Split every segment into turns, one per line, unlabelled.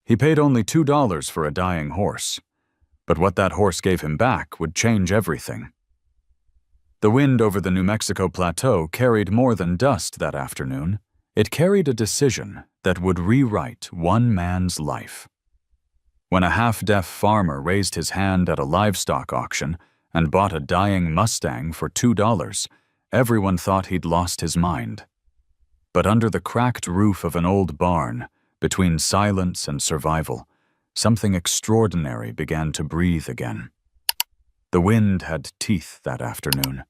He paid only $2 for a dying horse, but what that horse gave him back would change everything. The wind over the New Mexico plateau carried more than dust that afternoon. It carried a decision that would rewrite one man's life. When a half-deaf farmer raised his hand at a livestock auction and bought a dying Mustang for $2, everyone thought he'd lost his mind. But under the cracked roof of an old barn, between silence and survival, something extraordinary began to breathe again. The wind had teeth that afternoon.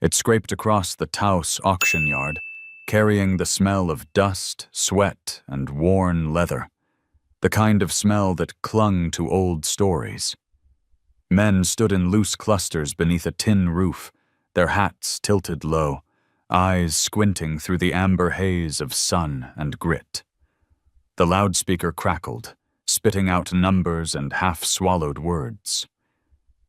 It scraped across the Taos auction yard, carrying the smell of dust, sweat, and worn leather, the kind of smell that clung to old stories. Men stood in loose clusters beneath a tin roof, their hats tilted low, eyes squinting through the amber haze of sun and grit. The loudspeaker crackled, spitting out numbers and half-swallowed words.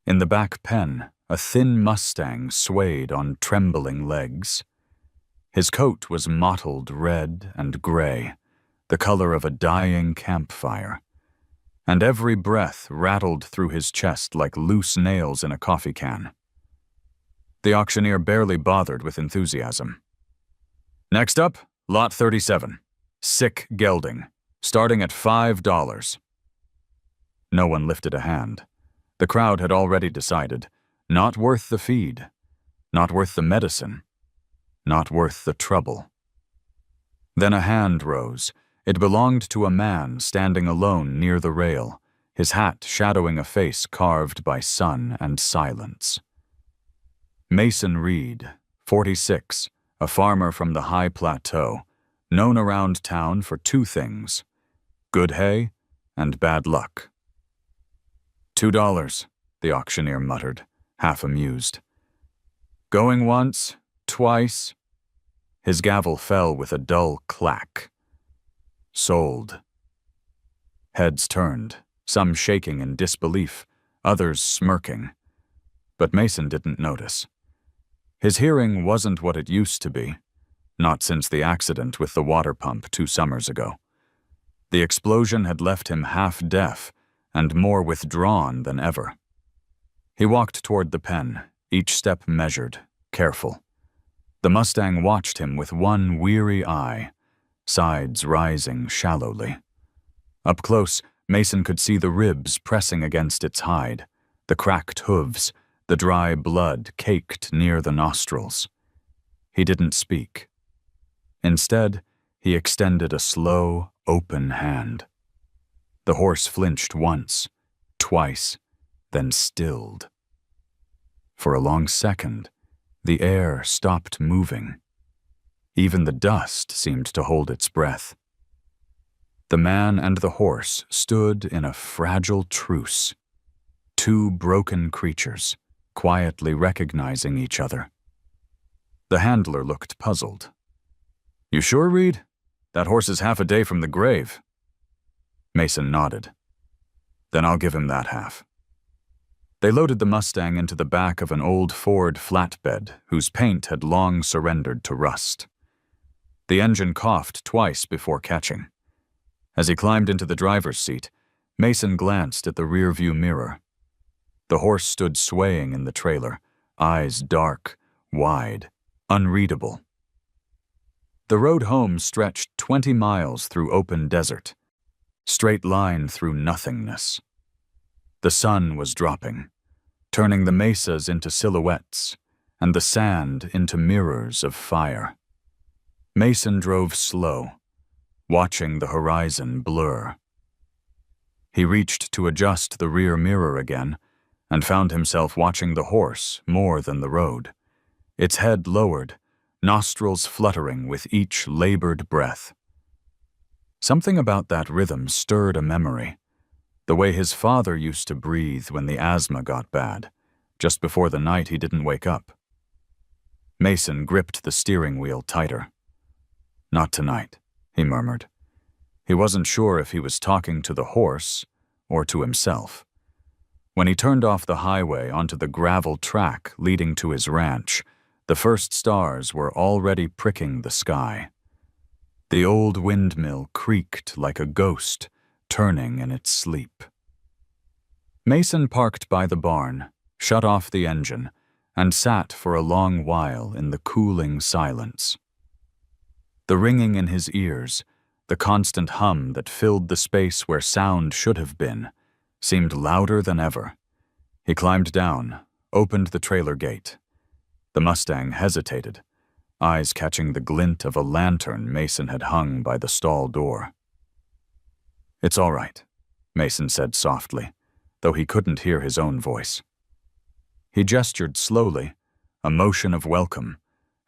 In the back pen, a thin Mustang swayed on trembling legs. His coat was mottled red and gray, the color of a dying campfire, and every breath rattled through his chest like loose nails in a coffee can. The auctioneer barely bothered with enthusiasm. Next up, lot 37, sick gelding, starting at $5. No one lifted a hand. The crowd had already decided, not worth the feed, not worth the medicine, not worth the trouble. Then a hand rose. It belonged to a man standing alone near the rail, his hat shadowing a face carved by sun and silence. Mason Reed, 46, a farmer from the high plateau, known around town for two things: good hay and bad luck. $2, the auctioneer muttered, half amused. Going once, twice. His gavel fell with a dull clack. Sold. Heads turned, some shaking in disbelief, others smirking. But Mason didn't notice. His hearing wasn't what it used to be, not since the accident with the water pump 2 summers ago. The explosion had left him half-deaf and more withdrawn than ever. He walked toward the pen, each step measured, careful. The Mustang watched him with one weary eye, sides rising shallowly. Up close, Mason could see the ribs pressing against its hide, the cracked hooves, the dry blood caked near the nostrils. He didn't speak. Instead, he extended a slow, open hand. The horse flinched once, twice, then stilled. For a long second, the air stopped moving. Even the dust seemed to hold its breath. The man and the horse stood in a fragile truce, two broken creatures, quietly recognizing each other. The handler looked puzzled. "You sure, Reed? That horse is half a day from the grave." Mason nodded. "Then I'll give him that half." They loaded the Mustang into the back of an old Ford flatbed whose paint had long surrendered to rust. The engine coughed twice before catching. As he climbed into the driver's seat, Mason glanced at the rearview mirror. The horse stood swaying in the trailer, eyes dark, wide, unreadable. The road home stretched 20 miles through open desert, straight line through nothingness. The sun was dropping, turning the mesas into silhouettes and the sand into mirrors of fire. Mason drove slow, watching the horizon blur. He reached to adjust the rear mirror again and found himself watching the horse more than the road, its head lowered, nostrils fluttering with each labored breath. Something about that rhythm stirred a memory, the way his father used to breathe when the asthma got bad, just before the night he didn't wake up. Mason gripped the steering wheel tighter. "Not tonight," he murmured. He wasn't sure if he was talking to the horse or to himself. When he turned off the highway onto the gravel track leading to his ranch, the first stars were already pricking the sky. The old windmill creaked like a ghost, turning in its sleep. Mason parked by the barn, shut off the engine, and sat for a long while in the cooling silence. The ringing in his ears, the constant hum that filled the space where sound should have been, seemed louder than ever. He climbed down, opened the trailer gate. The Mustang hesitated, eyes catching the glint of a lantern Mason had hung by the stall door. "It's all right," Mason said softly, though he couldn't hear his own voice. He gestured slowly, a motion of welcome,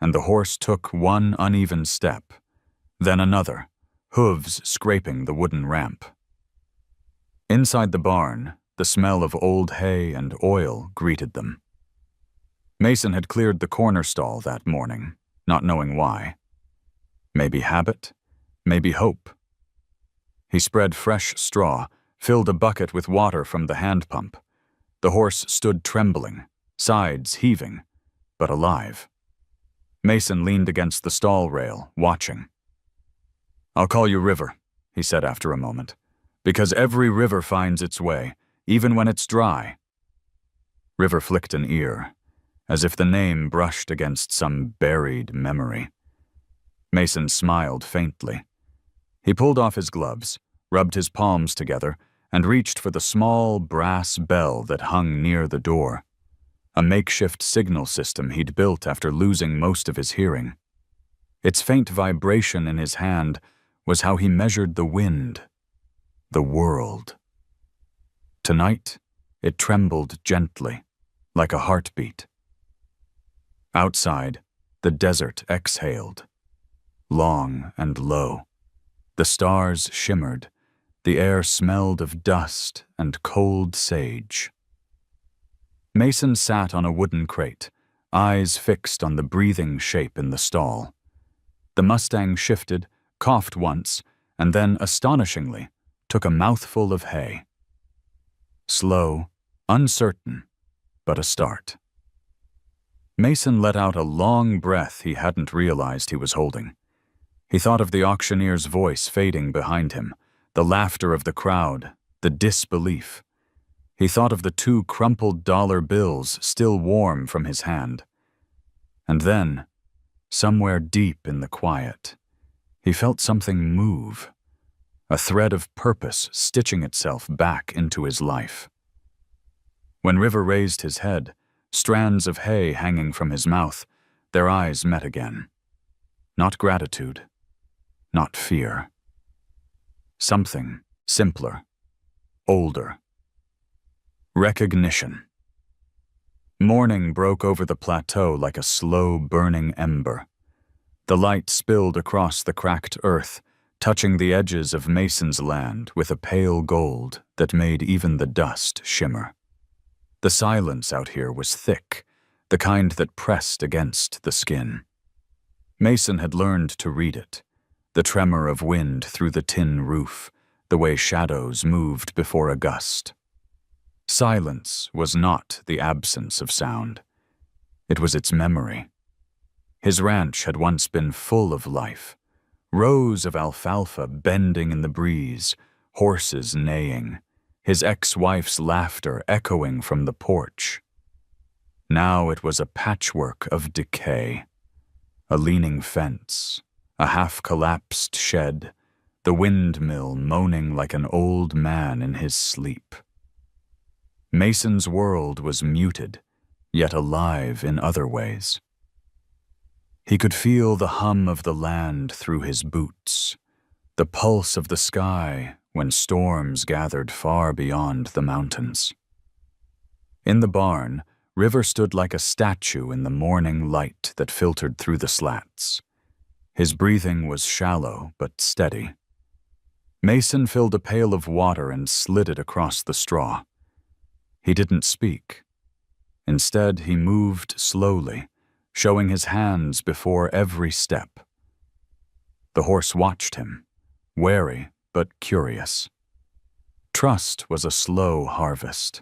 and the horse took one uneven step, then another, hooves scraping the wooden ramp. Inside the barn, the smell of old hay and oil greeted them. Mason had cleared the corner stall that morning, not knowing why. Maybe habit, maybe hope. He spread fresh straw, filled a bucket with water from the hand pump. The horse stood trembling, sides heaving, but alive. Mason leaned against the stall rail, watching. "I'll call you River," he said after a moment, "because every river finds its way, even when it's dry." River flicked an ear, as if the name brushed against some buried memory. Mason smiled faintly. He pulled off his gloves, rubbed his palms together, and reached for the small brass bell that hung near the door, a makeshift signal system he'd built after losing most of his hearing. Its faint vibration in his hand was how he measured the wind, the world. Tonight, it trembled gently, like a heartbeat. Outside, the desert exhaled, long and low. The stars shimmered. The air smelled of dust and cold sage. Mason sat on a wooden crate, eyes fixed on the breathing shape in the stall. The Mustang shifted, coughed once, and then, astonishingly, took a mouthful of hay. Slow, uncertain, but a start. Mason let out a long breath he hadn't realized he was holding. He thought of the auctioneer's voice fading behind him, the laughter of the crowd, the disbelief. He thought of the 2 crumpled dollar bills still warm from his hand. And then, somewhere deep in the quiet, he felt something move, a thread of purpose stitching itself back into his life. When River raised his head, strands of hay hanging from his mouth, their eyes met again. Not gratitude, not fear. Something simpler, older. Recognition. Morning broke over the plateau like a slow burning ember. The light spilled across the cracked earth, touching the edges of Mason's land with a pale gold that made even the dust shimmer. The silence out here was thick, the kind that pressed against the skin. Mason had learned to read it. The tremor of wind through the tin roof, the way shadows moved before a gust. Silence was not the absence of sound. It was its memory. His ranch had once been full of life. Rows of alfalfa bending in the breeze, horses neighing, his ex-wife's laughter echoing from the porch. Now it was a patchwork of decay. A leaning fence, a half-collapsed shed, the windmill moaning like an old man in his sleep. Mason's world was muted, yet alive in other ways. He could feel the hum of the land through his boots, the pulse of the sky when storms gathered far beyond the mountains. In the barn, River stood like a statue in the morning light that filtered through the slats. His breathing was shallow but steady. Mason filled a pail of water and slid it across the straw. He didn't speak. Instead, he moved slowly, showing his hands before every step. The horse watched him, wary but curious. Trust was a slow harvest.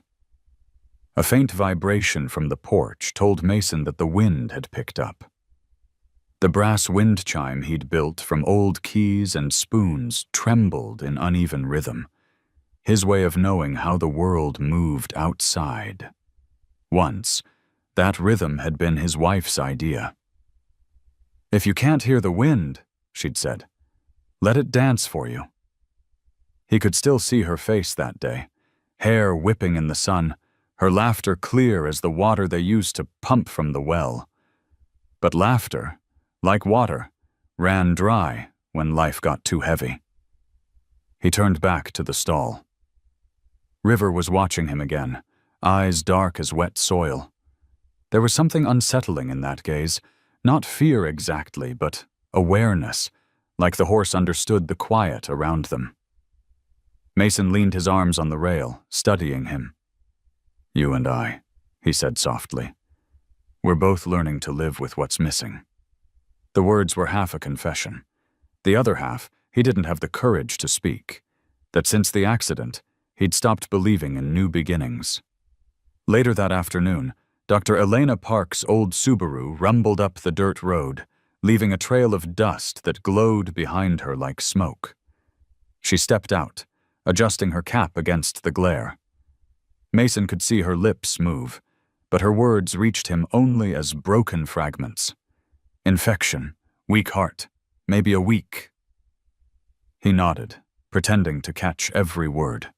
A faint vibration from the porch told Mason that the wind had picked up. The brass wind chime he'd built from old keys and spoons trembled in uneven rhythm, his way of knowing how the world moved outside. Once, that rhythm had been his wife's idea. "If you can't hear the wind," she'd said, "let it dance for you." He could still see her face that day, hair whipping in the sun, her laughter clear as the water they used to pump from the well. But laughter, like water, ran dry when life got too heavy. He turned back to the stall. River was watching him again, eyes dark as wet soil. There was something unsettling in that gaze, not fear exactly, but awareness, like the horse understood the quiet around them. Mason leaned his arms on the rail, studying him. "You and I," he said softly. "We're both learning to live with what's missing." The words were half a confession. The other half, he didn't have the courage to speak. That since the accident, he'd stopped believing in new beginnings. Later that afternoon, Dr. Elena Park's old Subaru rumbled up the dirt road, leaving a trail of dust that glowed behind her like smoke. She stepped out, adjusting her cap against the glare. Mason could see her lips move, but her words reached him only as broken fragments. Infection, weak heart, maybe a week. He nodded, pretending to catch every word.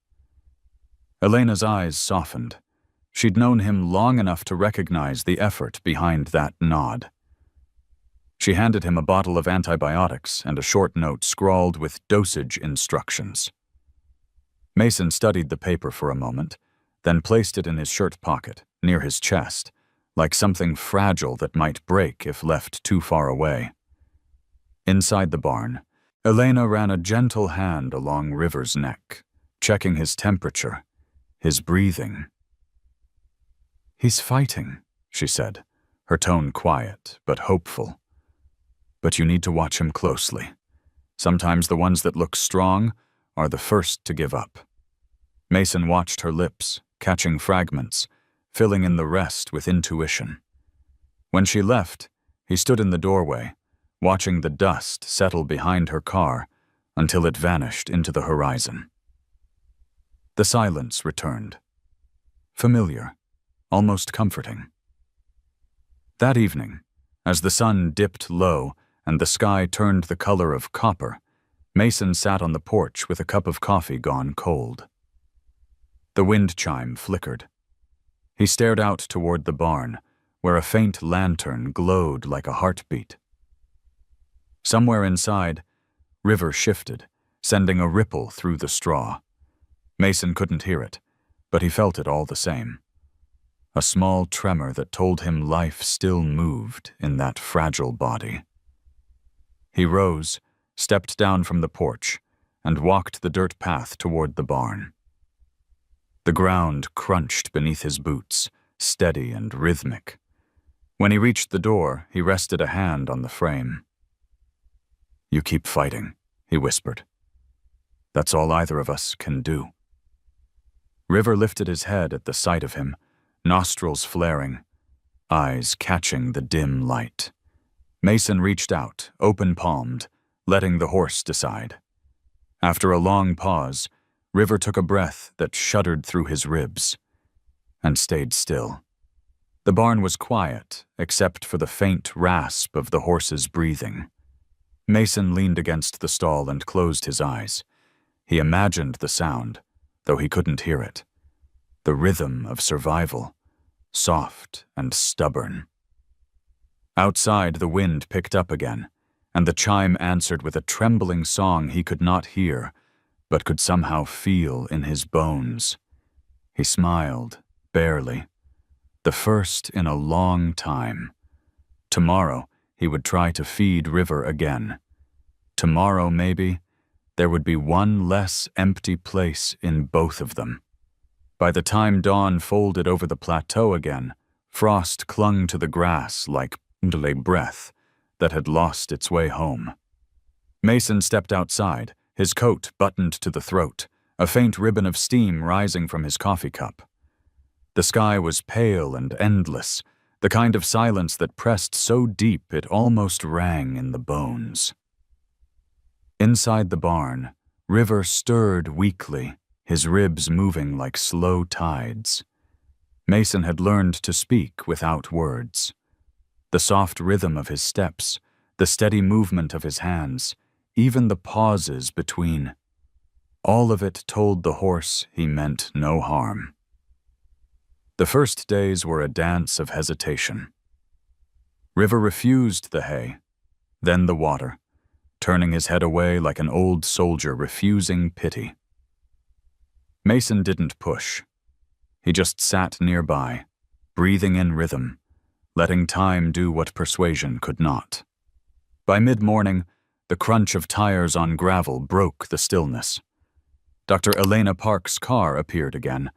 Elena's eyes softened. She'd known him long enough to recognize the effort behind that nod. She handed him a bottle of antibiotics and a short note scrawled with dosage instructions. Mason studied the paper for a moment, then placed it in his shirt pocket, near his chest, like something fragile that might break if left too far away. Inside the barn, Elena ran a gentle hand along River's neck, checking his temperature, his breathing. "He's fighting," she said, her tone quiet but hopeful. "But you need to watch him closely. Sometimes the ones that look strong are the first to give up." Mason watched her lips, catching fragments, filling in the rest with intuition. When she left, he stood in the doorway, watching the dust settle behind her car until it vanished into the horizon. The silence returned. Familiar, almost comforting. That evening, as the sun dipped low and the sky turned the color of copper, Mason sat on the porch with a cup of coffee gone cold. The wind chime flickered. He stared out toward the barn, where a faint lantern glowed like a heartbeat. Somewhere inside, River shifted, sending a ripple through the straw. Mason couldn't hear it, but he felt it all the same. A small tremor that told him life still moved in that fragile body. He rose, stepped down from the porch, and walked the dirt path toward the barn. The ground crunched beneath his boots, steady and rhythmic. When he reached the door, he rested a hand on the frame. "You keep fighting," he whispered. "That's all either of us can do." River lifted his head at the sight of him, nostrils flaring, eyes catching the dim light. Mason reached out, open-palmed, letting the horse decide. After a long pause, River took a breath that shuddered through his ribs, and stayed still. The barn was quiet, except for the faint rasp of the horse's breathing. Mason leaned against the stall and closed his eyes. He imagined the sound, though he couldn't hear it. The rhythm of survival, soft and stubborn. Outside, the wind picked up again, and the chime answered with a trembling song he could not hear, but could somehow feel in his bones. He smiled, barely. The first in a long time. Tomorrow, he would try to feed River again. Tomorrow, maybe, there would be one less empty place in both of them. By the time dawn folded over the plateau again, frost clung to the grass like a breath that had lost its way home. Mason stepped outside, his coat buttoned to the throat, a faint ribbon of steam rising from his coffee cup. The sky was pale and endless, the kind of silence that pressed so deep it almost rang in the bones. Inside the barn, River stirred weakly, his ribs moving like slow tides. Mason had learned to speak without words. The soft rhythm of his steps, the steady movement of his hands, even the pauses between. All of it told the horse he meant no harm. The first days were a dance of hesitation. River refused the hay, then the water, turning his head away like an old soldier refusing pity. Mason didn't push. He just sat nearby, breathing in rhythm, letting time do what persuasion could not. By mid-morning, the crunch of tires on gravel broke the stillness. Dr. Elena Park's car appeared again,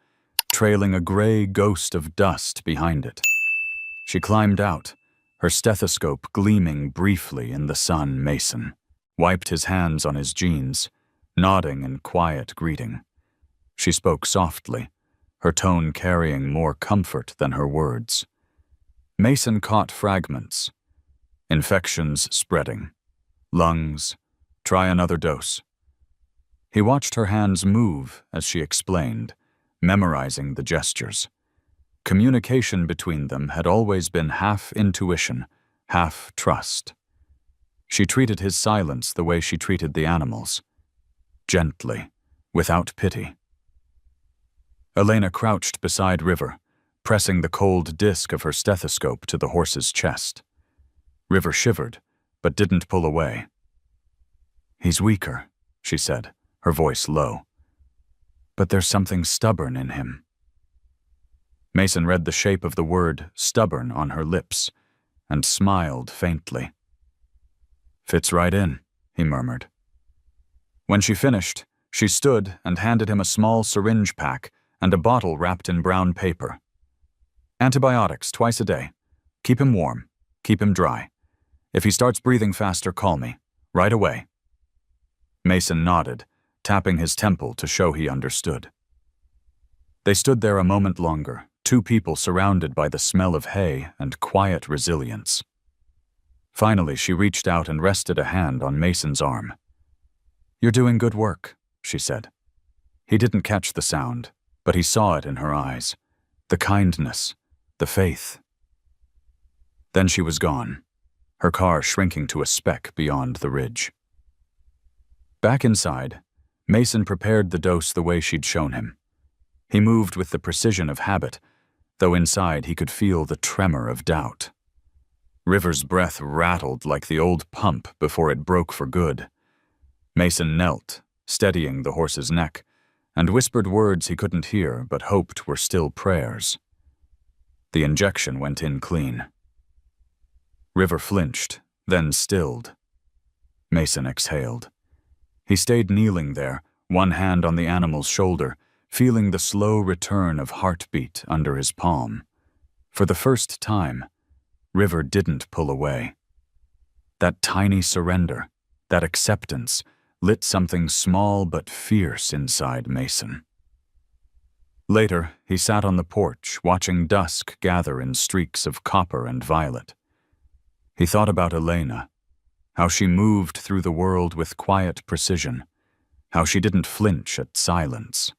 trailing a gray ghost of dust behind it. She climbed out, her stethoscope gleaming briefly in the sun. Mason wiped his hands on his jeans, nodding in quiet greeting. She spoke softly, her tone carrying more comfort than her words. Mason caught fragments. Infections spreading. Lungs. Try another dose. He watched her hands move as she explained, memorizing the gestures. Communication between them had always been half intuition, half trust. She treated his silence the way she treated the animals. Gently, without pity. Elena crouched beside River, pressing the cold disc of her stethoscope to the horse's chest. River shivered, but didn't pull away. "He's weaker," she said, her voice low. "But there's something stubborn in him." Mason read the shape of the word stubborn on her lips and smiled faintly. "Fits right in," he murmured. When she finished, she stood and handed him a small syringe pack and a bottle wrapped in brown paper. "Antibiotics twice a day. Keep him warm. Keep him dry. If he starts breathing faster, call me. Right away." Mason nodded, tapping his temple to show he understood. They stood there a moment longer, two people surrounded by the smell of hay and quiet resilience. Finally, she reached out and rested a hand on Mason's arm. "You're doing good work," she said. He didn't catch the sound, but he saw it in her eyes, the kindness, the faith. Then she was gone, her car shrinking to a speck beyond the ridge. Back inside, Mason prepared the dose the way she'd shown him. He moved with the precision of habit, though inside he could feel the tremor of doubt. River's breath rattled like the old pump before it broke for good. Mason knelt, steadying the horse's neck, and whispered words he couldn't hear but hoped were still prayers. The injection went in clean. River flinched, then stilled. Mason exhaled. He stayed kneeling there, one hand on the animal's shoulder, feeling the slow return of heartbeat under his palm. For the first time, River didn't pull away. That tiny surrender, that acceptance, lit something small but fierce inside Mason. Later, he sat on the porch, watching dusk gather in streaks of copper and violet. He thought about Elena, how she moved through the world with quiet precision, how she didn't flinch at silence.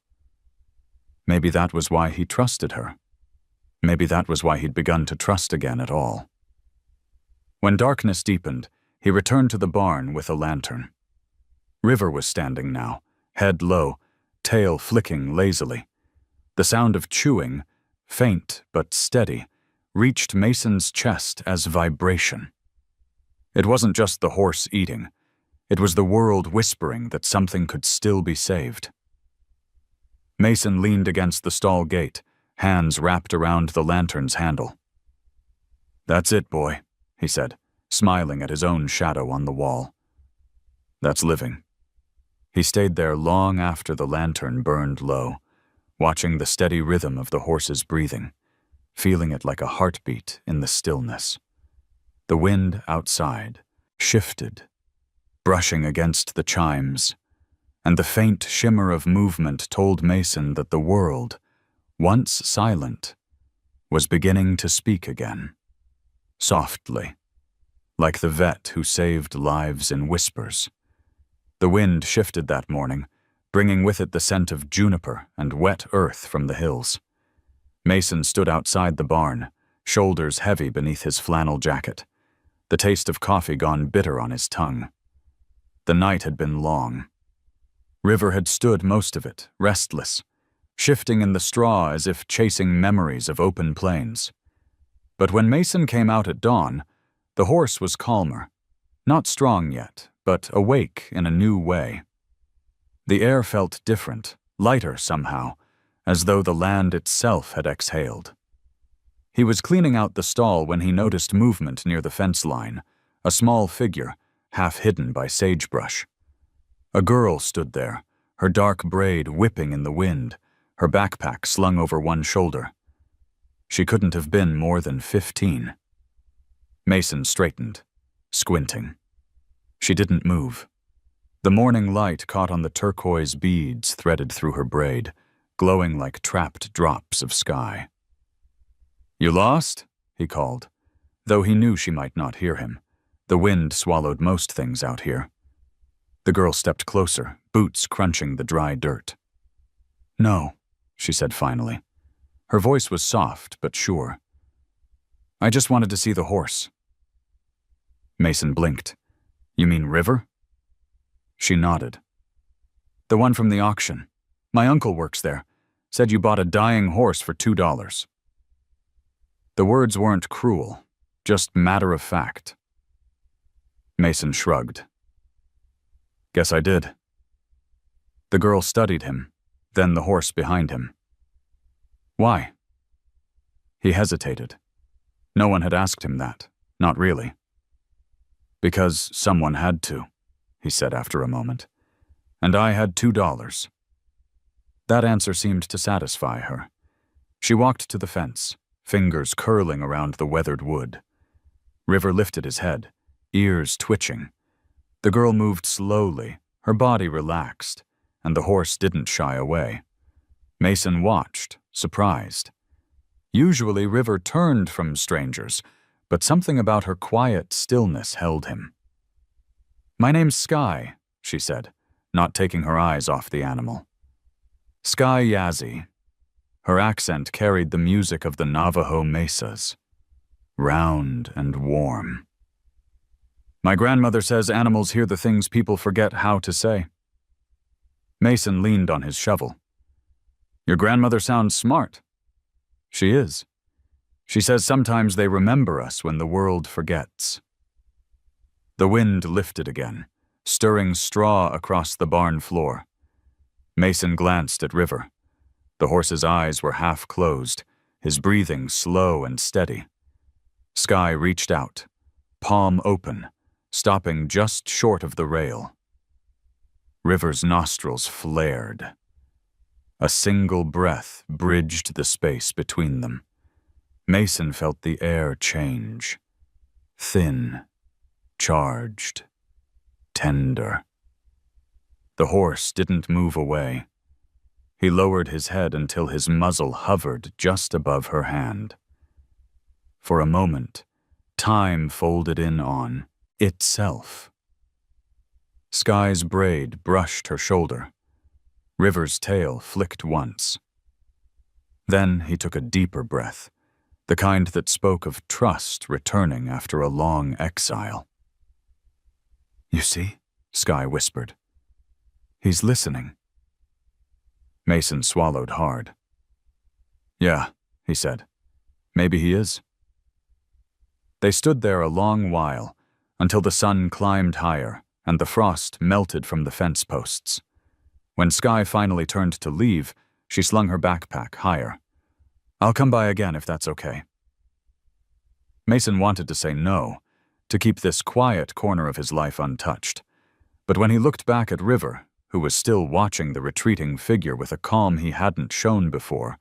Maybe that was why he trusted her. Maybe that was why he'd begun to trust again at all. When darkness deepened, he returned to the barn with a lantern. River was standing now, head low, tail flicking lazily. The sound of chewing, faint but steady, reached Mason's chest as vibration. It wasn't just the horse eating. It was the world whispering that something could still be saved. Mason leaned against the stall gate, hands wrapped around the lantern's handle. "That's it, boy," he said, smiling at his own shadow on the wall. "That's living." He stayed there long after the lantern burned low, watching the steady rhythm of the horse's breathing, feeling it like a heartbeat in the stillness. The wind outside shifted, brushing against the chimes, and the faint shimmer of movement told Mason that the world, once silent, was beginning to speak again, softly, like the vet who saved lives in whispers. The wind shifted that morning, bringing with it the scent of juniper and wet earth from the hills. Mason stood outside the barn, shoulders heavy beneath his flannel jacket, the taste of coffee gone bitter on his tongue. The night had been long. River had stood most of it, restless, shifting in the straw as if chasing memories of open plains. But when Mason came out at dawn, the horse was calmer, not strong yet, but awake in a new way. The air felt different, lighter somehow, as though the land itself had exhaled. He was cleaning out the stall when he noticed movement near the fence line, a small figure, half hidden by sagebrush. A girl stood there, her dark braid whipping in the wind, her backpack slung over one shoulder. She couldn't have been more than 15. Mason straightened, squinting. She didn't move. The morning light caught on the turquoise beads threaded through her braid, glowing like trapped drops of sky. "You lost?" he called, though he knew she might not hear him. The wind swallowed most things out here. The girl stepped closer, boots crunching the dry dirt. "No," she said finally. Her voice was soft but sure. "I just wanted to see the horse." Mason blinked. "You mean River?" She nodded. "The one from the auction. My uncle works there. Said you bought a dying horse for $2. The words weren't cruel, just matter of fact. Mason shrugged. "Guess I did." The girl studied him, then the horse behind him. "Why?" He hesitated. No one had asked him that, not really. "Because someone had to," he said after a moment. "And I had $2. That answer seemed to satisfy her. She walked to the fence, fingers curling around the weathered wood. River lifted his head, ears twitching. The girl moved slowly, her body relaxed, and the horse didn't shy away. Mason watched, surprised. Usually River turned from strangers, but something about her quiet stillness held him. "My name's Sky," she said, not taking her eyes off the animal. "Sky Yazzie." Her accent carried the music of the Navajo mesas, round and warm. "My grandmother says animals hear the things people forget how to say." Mason leaned on his shovel. "Your grandmother sounds smart." "She is. She says sometimes they remember us when the world forgets." The wind lifted again, stirring straw across the barn floor. Mason glanced at River. The horse's eyes were half closed, his breathing slow and steady. Sky reached out, palm open, stopping just short of the rail. River's nostrils flared. A single breath bridged the space between them. Mason felt the air change. Thin, charged, tender. The horse didn't move away. He lowered his head until his muzzle hovered just above her hand. For a moment, time folded in on itself. Sky's braid brushed her shoulder. River's tail flicked once. Then he took a deeper breath, the kind that spoke of trust returning after a long exile. "You see?" Sky whispered. "He's listening." Mason swallowed hard. "Yeah," he said. "Maybe he is." They stood there a long while, until the sun climbed higher and the frost melted from the fence posts. When Sky finally turned to leave, she slung her backpack higher. "I'll come by again if that's okay." Mason wanted to say no, to keep this quiet corner of his life untouched. But when he looked back at River, who was still watching the retreating figure with a calm he hadn't shown before,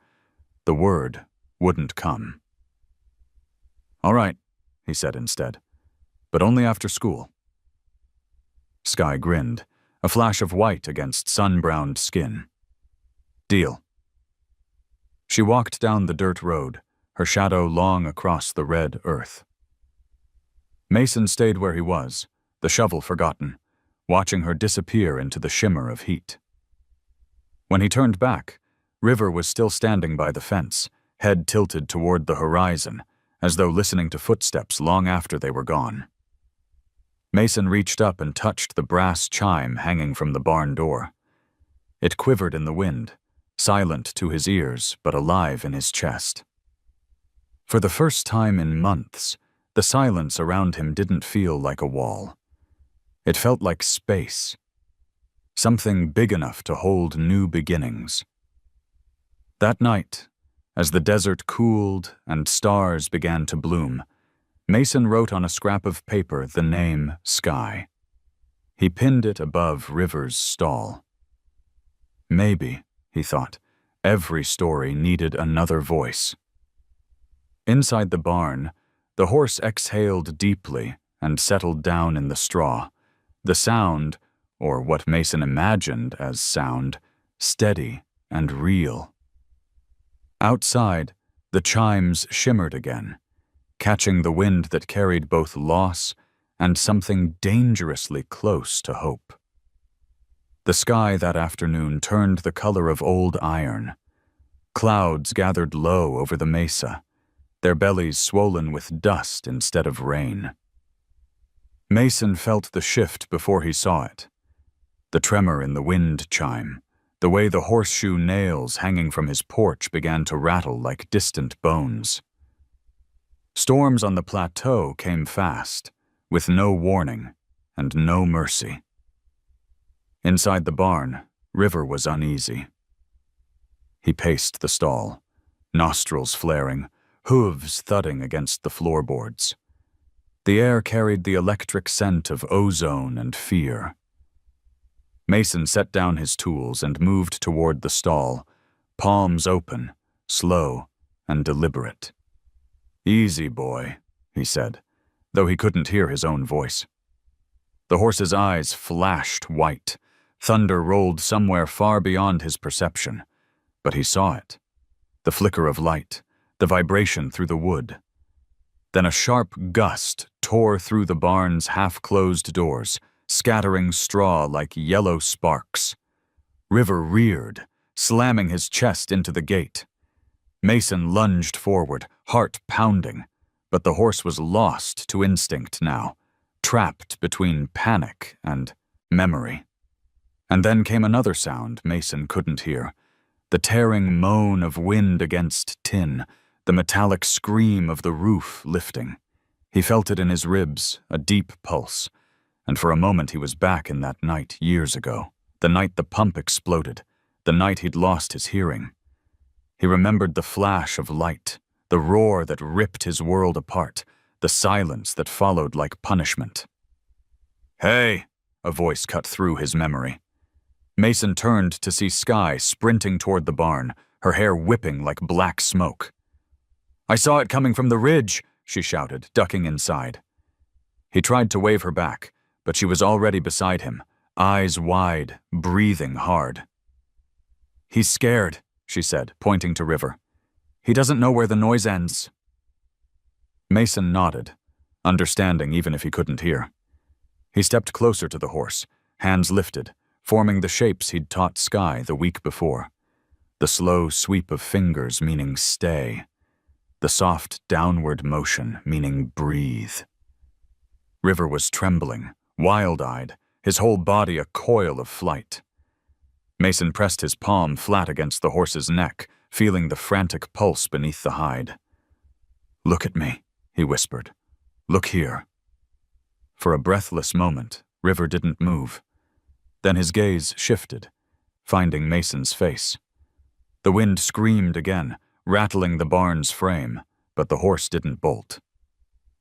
the word wouldn't come. "All right," he said instead, "but only after school." Sky grinned, a flash of white against sun-browned skin. "Deal." She walked down the dirt road, her shadow long across the red earth. Mason stayed where he was, the shovel forgotten, watching her disappear into the shimmer of heat. When he turned back, River was still standing by the fence, head tilted toward the horizon, as though listening to footsteps long after they were gone. Mason reached up and touched the brass chime hanging from the barn door. It quivered in the wind, silent to his ears but alive in his chest. For the first time in months, the silence around him didn't feel like a wall. It felt like space, something big enough to hold new beginnings. That night, as the desert cooled and stars began to bloom, Mason wrote on a scrap of paper the name Sky. He pinned it above River's stall. Maybe, he thought, every story needed another voice. Inside the barn, the horse exhaled deeply and settled down in the straw, the sound, or what Mason imagined as sound, steady and real. Outside, the chimes shimmered again, catching the wind that carried both loss and something dangerously close to hope. The sky that afternoon turned the color of old iron. Clouds gathered low over the mesa, their bellies swollen with dust instead of rain. Mason felt the shift before he saw it. The tremor in the wind chime, the way the horseshoe nails hanging from his porch began to rattle like distant bones. Storms on the plateau came fast, with no warning and no mercy. Inside the barn, River was uneasy. He paced the stall, nostrils flaring, hooves thudding against the floorboards. The air carried the electric scent of ozone and fear. Mason set down his tools and moved toward the stall, palms open, slow and deliberate. "Easy, boy," he said, though he couldn't hear his own voice. The horse's eyes flashed white. Thunder rolled somewhere far beyond his perception, but he saw it. The flicker of light, the vibration through the wood. Then a sharp gust tore through the barn's half-closed doors, scattering straw like yellow sparks. River reared, slamming his chest into the gate. Mason lunged forward, heart pounding, but the horse was lost to instinct now, trapped between panic and memory. And then came another sound Mason couldn't hear, the tearing moan of wind against tin, the metallic scream of the roof lifting. He felt it in his ribs, a deep pulse, and for a moment he was back in that night years ago, the night the pump exploded, the night he'd lost his hearing. He remembered the flash of light, the roar that ripped his world apart, the silence that followed like punishment. "Hey!" a voice cut through his memory. Mason turned to see Sky sprinting toward the barn, her hair whipping like black smoke. "I saw it coming from the ridge," she shouted, ducking inside. He tried to wave her back, but she was already beside him, eyes wide, breathing hard. "He's scared," she said, pointing to River. "He doesn't know where the noise ends." Mason nodded, understanding even if he couldn't hear. He stepped closer to the horse, hands lifted, forming the shapes he'd taught Sky the week before. The slow sweep of fingers meaning stay. The soft downward motion meaning breathe. River was trembling, wild-eyed, his whole body a coil of flight. Mason pressed his palm flat against the horse's neck, feeling the frantic pulse beneath the hide. "Look at me," he whispered. "Look here." For a breathless moment, River didn't move. Then his gaze shifted, finding Mason's face. The wind screamed again, rattling the barn's frame, but the horse didn't bolt.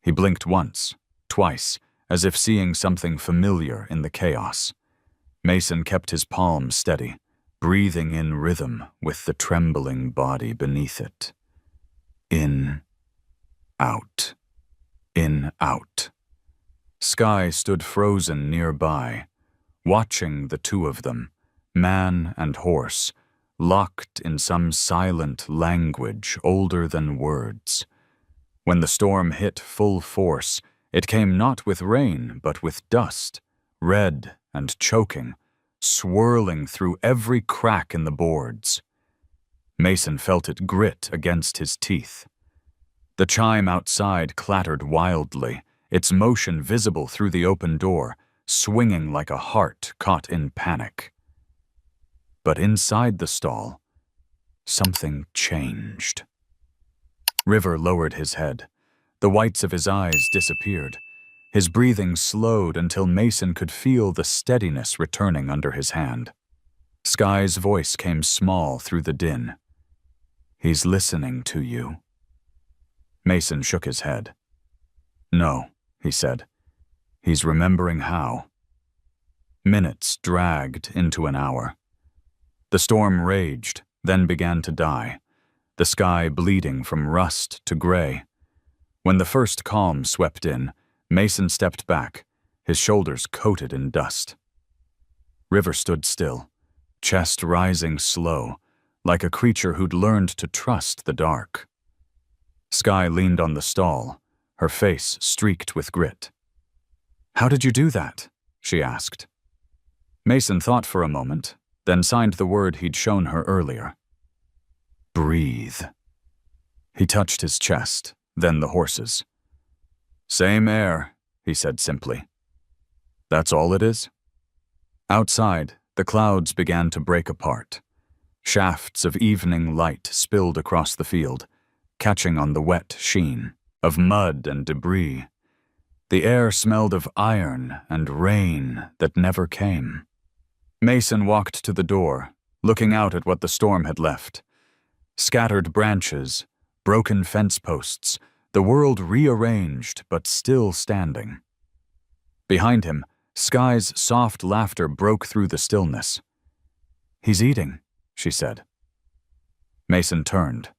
He blinked once, twice, as if seeing something familiar in the chaos. Mason kept his palm steady, breathing in rhythm with the trembling body beneath it. In, out, in, out. Sky stood frozen nearby, watching the two of them, man and horse, locked in some silent language older than words. When the storm hit full force, it came not with rain but with dust, red and choking, swirling through every crack in the boards. Mason felt it grit against his teeth. The chime outside clattered wildly, its motion visible through the open door, swinging like a heart caught in panic. But inside the stall, something changed. River lowered his head. The whites of his eyes disappeared. His breathing slowed until Mason could feel the steadiness returning under his hand. Sky's voice came small through the din. "He's listening to you." Mason shook his head. "No," he said. "He's remembering how." Minutes dragged into an hour. The storm raged, then began to die, the sky bleeding from rust to gray. When the first calm swept in, Mason stepped back, his shoulders coated in dust. River stood still, chest rising slow, like a creature who'd learned to trust the dark. Sky leaned on the stall, her face streaked with grit. "How did you do that?" she asked. Mason thought for a moment, then signed the word he'd shown her earlier. "Breathe." He touched his chest, then the horse's. "Same air," he said simply. "That's all it is?" Outside, the clouds began to break apart. Shafts of evening light spilled across the field, catching on the wet sheen of mud and debris. The air smelled of iron and rain that never came. Mason walked to the door, looking out at what the storm had left. Scattered branches, broken fence posts, the world rearranged but still standing. Behind him, Sky's soft laughter broke through the stillness. "He's eating," she said. Mason turned.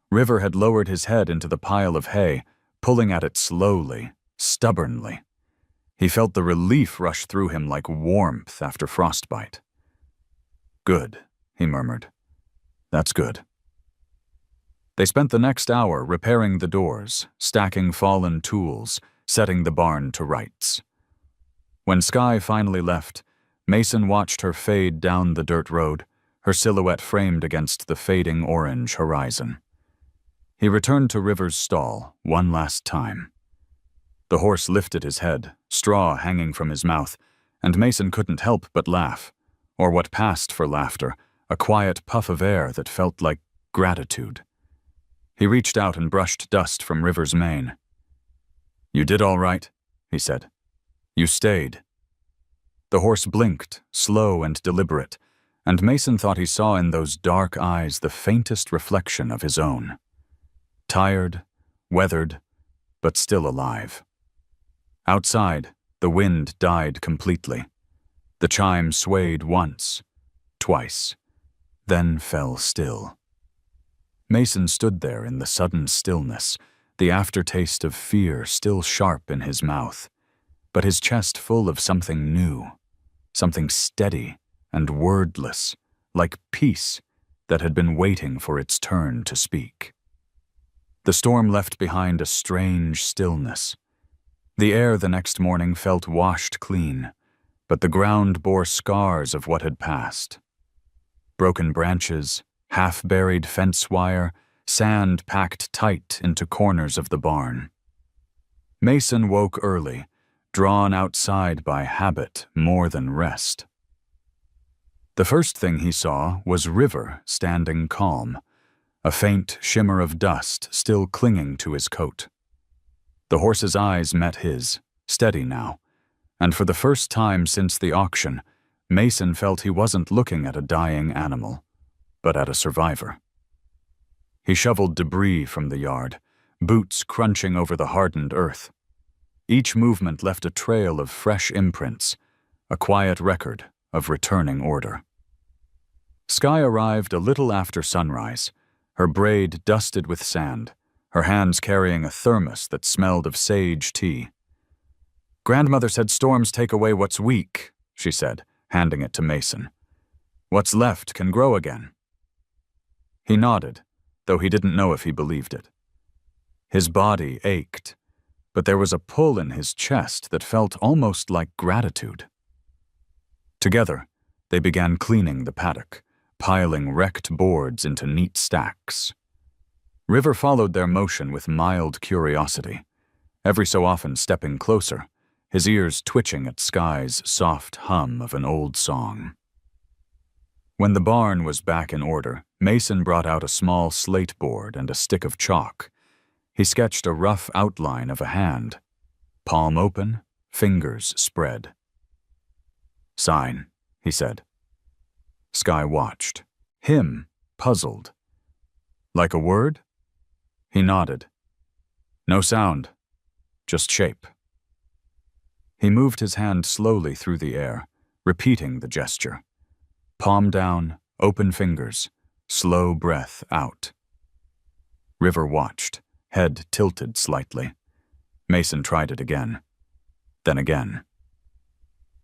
River had lowered his head into the pile of hay, pulling at it slowly, stubbornly. He felt the relief rush through him like warmth after frostbite. "Good," he murmured. "That's good." They spent the next hour repairing the doors, stacking fallen tools, setting the barn to rights. When Sky finally left, Mason watched her fade down the dirt road, her silhouette framed against the fading orange horizon. He returned to River's stall one last time. The horse lifted his head, straw hanging from his mouth, and Mason couldn't help but laugh, or what passed for laughter, a quiet puff of air that felt like gratitude. He reached out and brushed dust from River's mane. "You did all right," he said. "You stayed." The horse blinked, slow and deliberate, and Mason thought he saw in those dark eyes the faintest reflection of his own. Tired, weathered, but still alive. Outside, the wind died completely. The chime swayed once, twice, then fell still. Mason stood there in the sudden stillness, the aftertaste of fear still sharp in his mouth, but his chest full of something new, something steady and wordless, like peace that had been waiting for its turn to speak. The storm left behind a strange stillness. The air the next morning felt washed clean, but the ground bore scars of what had passed. Broken branches, half-buried fence wire, sand packed tight into corners of the barn. Mason woke early, drawn outside by habit more than rest. The first thing he saw was River standing calm, a faint shimmer of dust still clinging to his coat. The horse's eyes met his, steady now, and for the first time since the auction, Mason felt he wasn't looking at a dying animal, but at a survivor. He shoveled debris from the yard, boots crunching over the hardened earth. Each movement left a trail of fresh imprints, a quiet record of returning order. Sky arrived a little after sunrise, her braid dusted with sand, her hands carrying a thermos that smelled of sage tea. "Grandmother said storms take away what's weak," she said, handing it to Mason. "What's left can grow again." He nodded, though he didn't know if he believed it. His body ached, but there was a pull in his chest that felt almost like gratitude. Together, They began cleaning the paddock, piling wrecked boards into neat stacks. River followed their motion with mild curiosity, every so often stepping closer, his ears twitching at Sky's soft hum of an old song. When the barn was back in order, Mason brought out a small slate board and a stick of chalk. He sketched a rough outline of a hand, palm open, fingers spread. "Sign," he said. Sky watched, him puzzled. "Like a word?" He nodded. "No sound, just shape." He moved his hand slowly through the air, repeating the gesture. Palm down, open fingers, slow breath out. River watched, head tilted slightly. Mason tried it again, then again.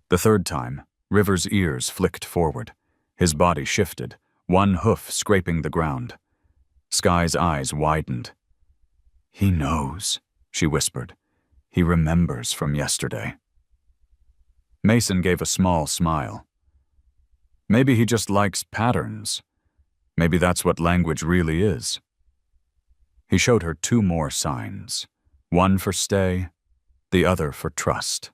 The third time, River's ears flicked forward. His body shifted, one hoof scraping the ground. Sky's eyes widened. "He knows," she whispered. "He remembers from yesterday." Mason gave a small smile. "Maybe he just likes patterns. Maybe that's what language really is." He showed her 2 more signs, one for stay, the other for trust.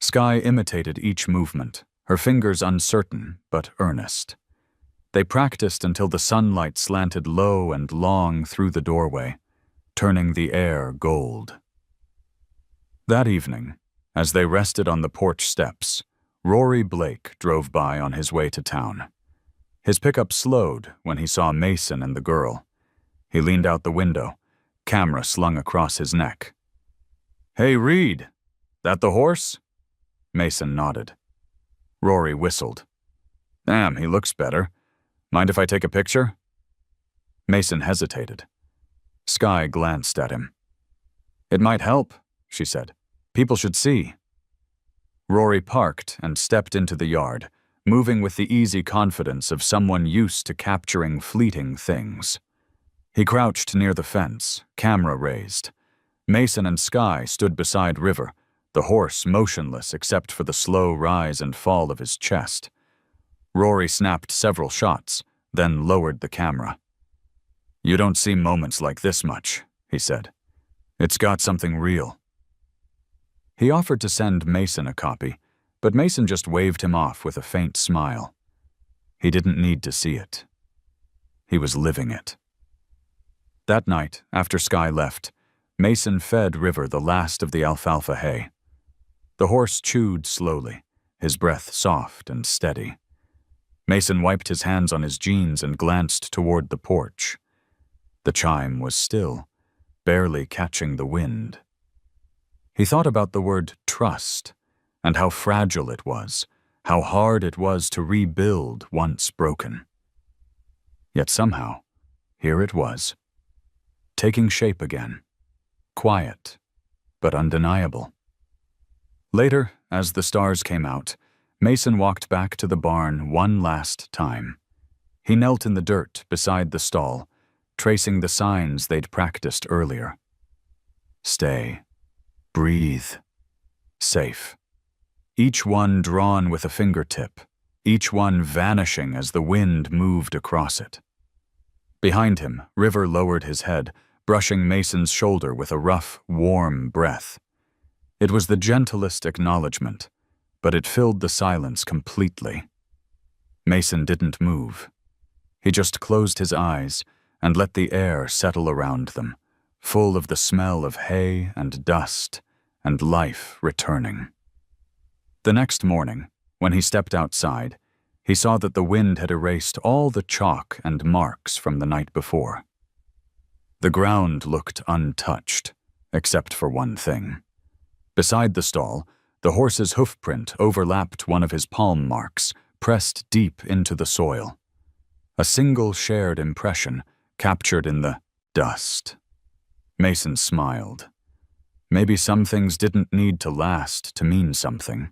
Sky imitated each movement, her fingers uncertain but earnest. They practiced until the sunlight slanted low and long through the doorway, turning the air gold. That evening, as they rested on the porch steps, Rory Blake drove by on his way to town. His pickup slowed when he saw Mason and the girl. He leaned out the window, camera slung across his neck. "Hey, Reed, that the horse?" Mason nodded. Rory whistled. "Damn, he looks better. Mind if I take a picture?" Mason hesitated. Sky glanced at him. "It might help," she said. "People should see." Rory parked and stepped into the yard, moving with the easy confidence of someone used to capturing fleeting things. He crouched near the fence, camera raised. Mason and Sky stood beside River, the horse motionless except for the slow rise and fall of his chest. Rory snapped several shots, then lowered the camera. "You don't see moments like this much," he said. "It's got something real." He offered to send Mason a copy, but Mason just waved him off with a faint smile. He didn't need to see it. He was living it. That night, after Sky left, Mason fed River the last of the alfalfa hay. The horse chewed slowly, his breath soft and steady. Mason wiped his hands on his jeans and glanced toward the porch. The chime was still, barely catching the wind. He thought about the word trust, and how fragile it was, how hard it was to rebuild once broken. Yet somehow, here it was, taking shape again, quiet, but undeniable. Later, as the stars came out, Mason walked back to the barn one last time. He knelt in the dirt beside the stall, tracing the signs they'd practiced earlier. Stay. Breathe. Safe. Each one drawn with a fingertip, each one vanishing as the wind moved across it. Behind him, River lowered his head, brushing Mason's shoulder with a rough, warm breath. It was the gentlest acknowledgement, but it filled the silence completely. Mason didn't move. He just closed his eyes and let the air settle around them, full of the smell of hay and dust and life returning. The next morning, when he stepped outside, he saw that the wind had erased all the chalk and marks from the night before. The ground looked untouched, except for one thing. Beside the stall, the horse's hoofprint overlapped one of his palm marks, pressed deep into the soil. A single shared impression, captured in the dust. Mason smiled. Maybe some things didn't need to last to mean something.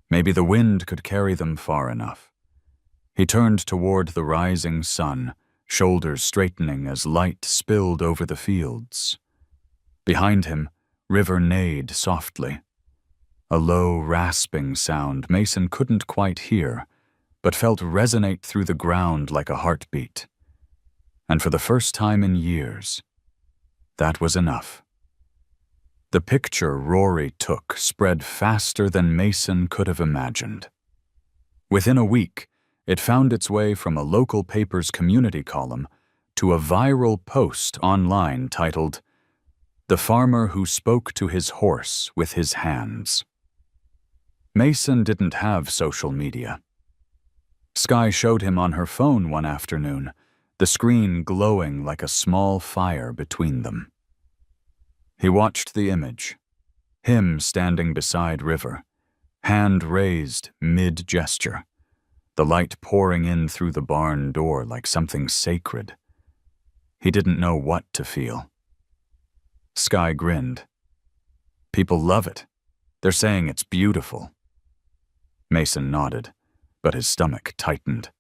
Maybe the wind could carry them far enough. He turned toward the rising sun, shoulders straightening as light spilled over the fields. Behind him, River neighed softly. A low, rasping sound Mason couldn't quite hear, but felt resonate through the ground like a heartbeat. And for the first time in years, that was enough. The picture Rory took spread faster than Mason could have imagined. Within a week, it found its way from a local paper's community column to a viral post online titled, "The Farmer Who Spoke to His Horse with His Hands." Mason didn't have social media. Skye showed him on her phone one afternoon, the screen glowing like a small fire between them. He watched the image, him standing beside River, hand raised mid-gesture, the light pouring in through the barn door like something sacred. He didn't know what to feel. Skye grinned. "People love it. They're saying it's beautiful." Mason nodded, but his stomach tightened.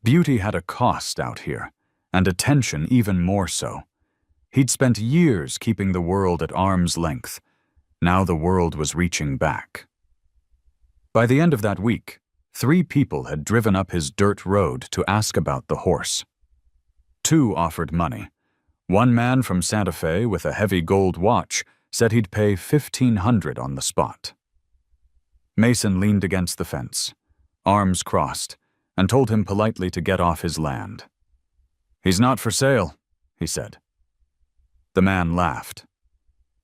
Beauty had a cost out here, and attention even more so. He'd spent years keeping the world at arm's length. Now the world was reaching back. By the end of that week, 3 people had driven up his dirt road to ask about the horse. 2 offered money. One man from Santa Fe with a heavy gold watch said he'd pay $1,500 on the spot. Mason leaned against the fence, arms crossed, and told him politely to get off his land. "He's not for sale," he said. The man laughed.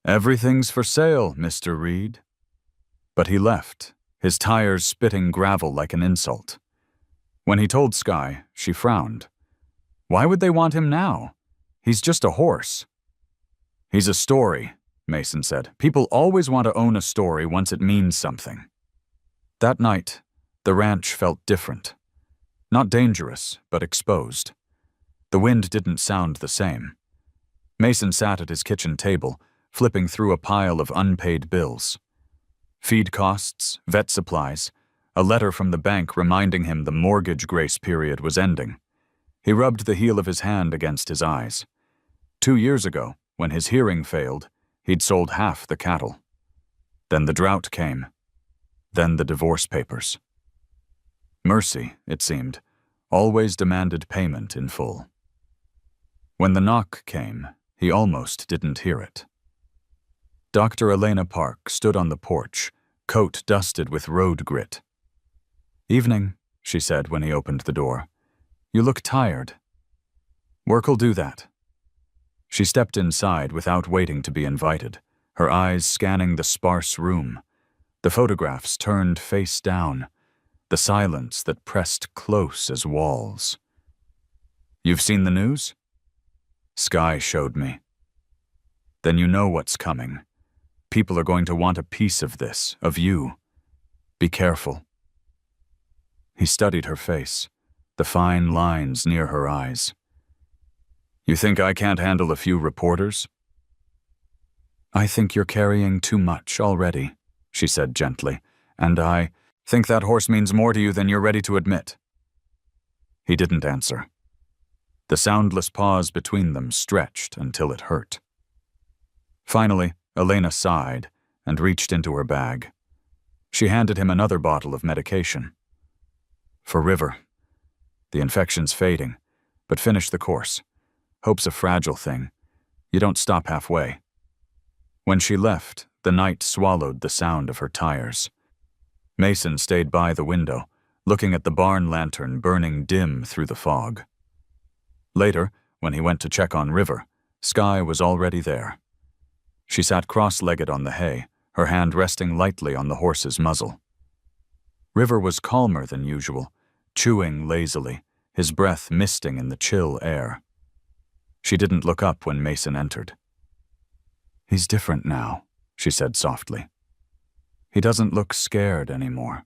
"Everything's for sale, Mr. Reed." But he left, his tires spitting gravel like an insult. When he told Skye, she frowned. Why would they want him now? He's just a horse. "He's a story," Mason said. "People always want to own a story once it means something." That night, the ranch felt different. Not dangerous, but exposed. The wind didn't sound the same. Mason sat at his kitchen table, flipping through a pile of unpaid bills. Feed costs, vet supplies, a letter from the bank reminding him the mortgage grace period was ending. He rubbed the heel of his hand against his eyes. 2 years ago, when his hearing failed, he'd sold half the cattle. Then the drought came. Then the divorce papers. Mercy, it seemed, always demanded payment in full. When the knock came, he almost didn't hear it. Dr. Elena Park stood on the porch, coat dusted with road grit. "Evening," she said when he opened the door. "You look tired." "Work'll do that." She stepped inside without waiting to be invited, her eyes scanning the sparse room, the photographs turned face down, the silence that pressed close as walls. "You've seen the news?" "Skye showed me." "Then you know what's coming. People are going to want a piece of this, of you. Be careful." He studied her face, the fine lines near her eyes. "You think I can't handle a few reporters?" "I think you're carrying too much already," she said gently, "and I think that horse means more to you than you're ready to admit." He didn't answer. The soundless pause between them stretched until it hurt. Finally, Elena sighed and reached into her bag. She handed him another bottle of medication. "For River. The infection's fading, but finish the course. Hope's a fragile thing. You don't stop halfway." When she left, the night swallowed the sound of her tires. Mason stayed by the window, looking at the barn lantern burning dim through the fog. Later, when he went to check on River, Skye was already there. She sat cross-legged on the hay, her hand resting lightly on the horse's muzzle. River was calmer than usual, chewing lazily, his breath misting in the chill air. She didn't look up when Mason entered. "He's different now," she said softly. "He doesn't look scared anymore."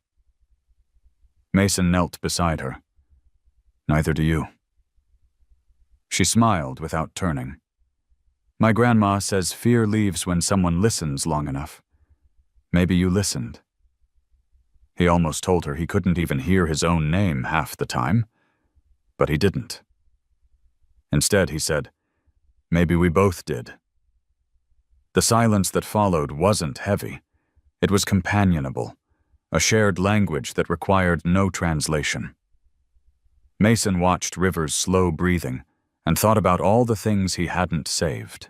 Mason knelt beside her. "Neither do you." She smiled without turning. "My grandma says fear leaves when someone listens long enough. Maybe you listened." He almost told her he couldn't even hear his own name half the time, but he didn't. Instead, he said, "Maybe we both did." The silence that followed wasn't heavy. It was companionable, a shared language that required no translation. Mason watched River's slow breathing and thought about all the things he hadn't saved.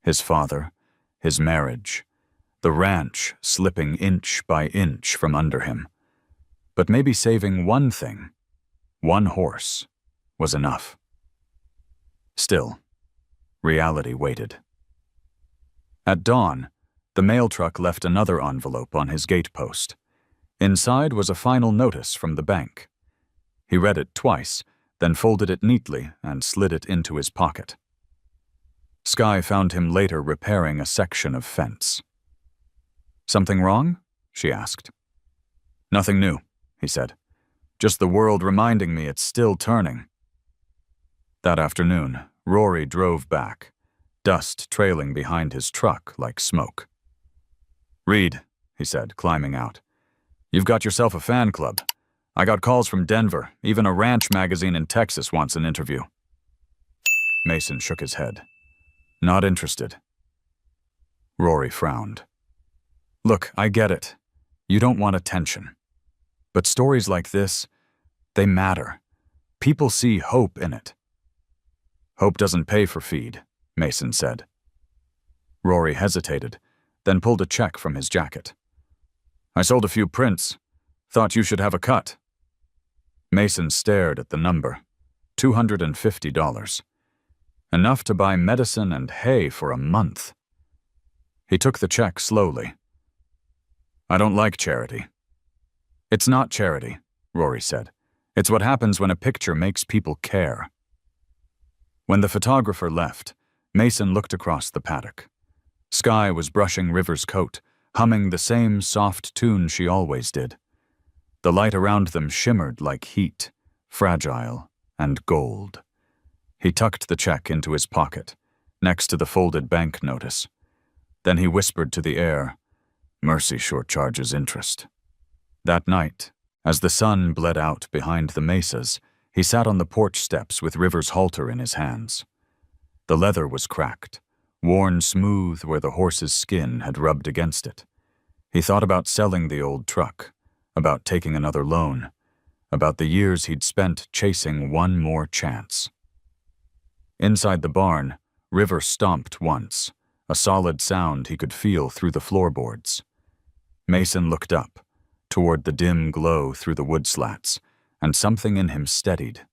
His father, his marriage, the ranch slipping inch by inch from under him. But maybe saving one thing, one horse, was enough. Still, reality waited. At dawn, the mail truck left another envelope on his gatepost. Inside was a final notice from the bank. He read it twice, then folded it neatly and slid it into his pocket. Skye found him later repairing a section of fence. "Something wrong?" she asked. "Nothing new," he said. "Just the world reminding me it's still turning." That afternoon, Rory drove back, dust trailing behind his truck like smoke. "Reed," he said, climbing out, "you've got yourself a fan club. I got calls from Denver. Even a ranch magazine in Texas wants an interview." Mason shook his head. "Not interested." Rory frowned. "Look, I get it. You don't want attention. But stories like this, they matter. People see hope in it." "Hope doesn't pay for feed," Mason said. Rory hesitated, then pulled a check from his jacket. "I sold a few prints. Thought you should have a cut." Mason stared at the number. $250. Enough to buy medicine and hay for a month. He took the check slowly. "I don't like charity." "It's not charity," Rory said. "It's what happens when a picture makes people care." When the photographer left, Mason looked across the paddock. Skye was brushing River's coat, humming the same soft tune she always did. The light around them shimmered like heat, fragile and gold. He tucked the check into his pocket, next to the folded bank notice. Then he whispered to the air, "Mercy sure charges interest." That night, as the sun bled out behind the mesas, he sat on the porch steps with River's halter in his hands. The leather was cracked, worn smooth where the horse's skin had rubbed against it. He thought about selling the old truck, about taking another loan, about the years he'd spent chasing one more chance. Inside the barn, River stomped once, a solid sound he could feel through the floorboards. Mason looked up, toward the dim glow through the wood slats, and something in him steadied.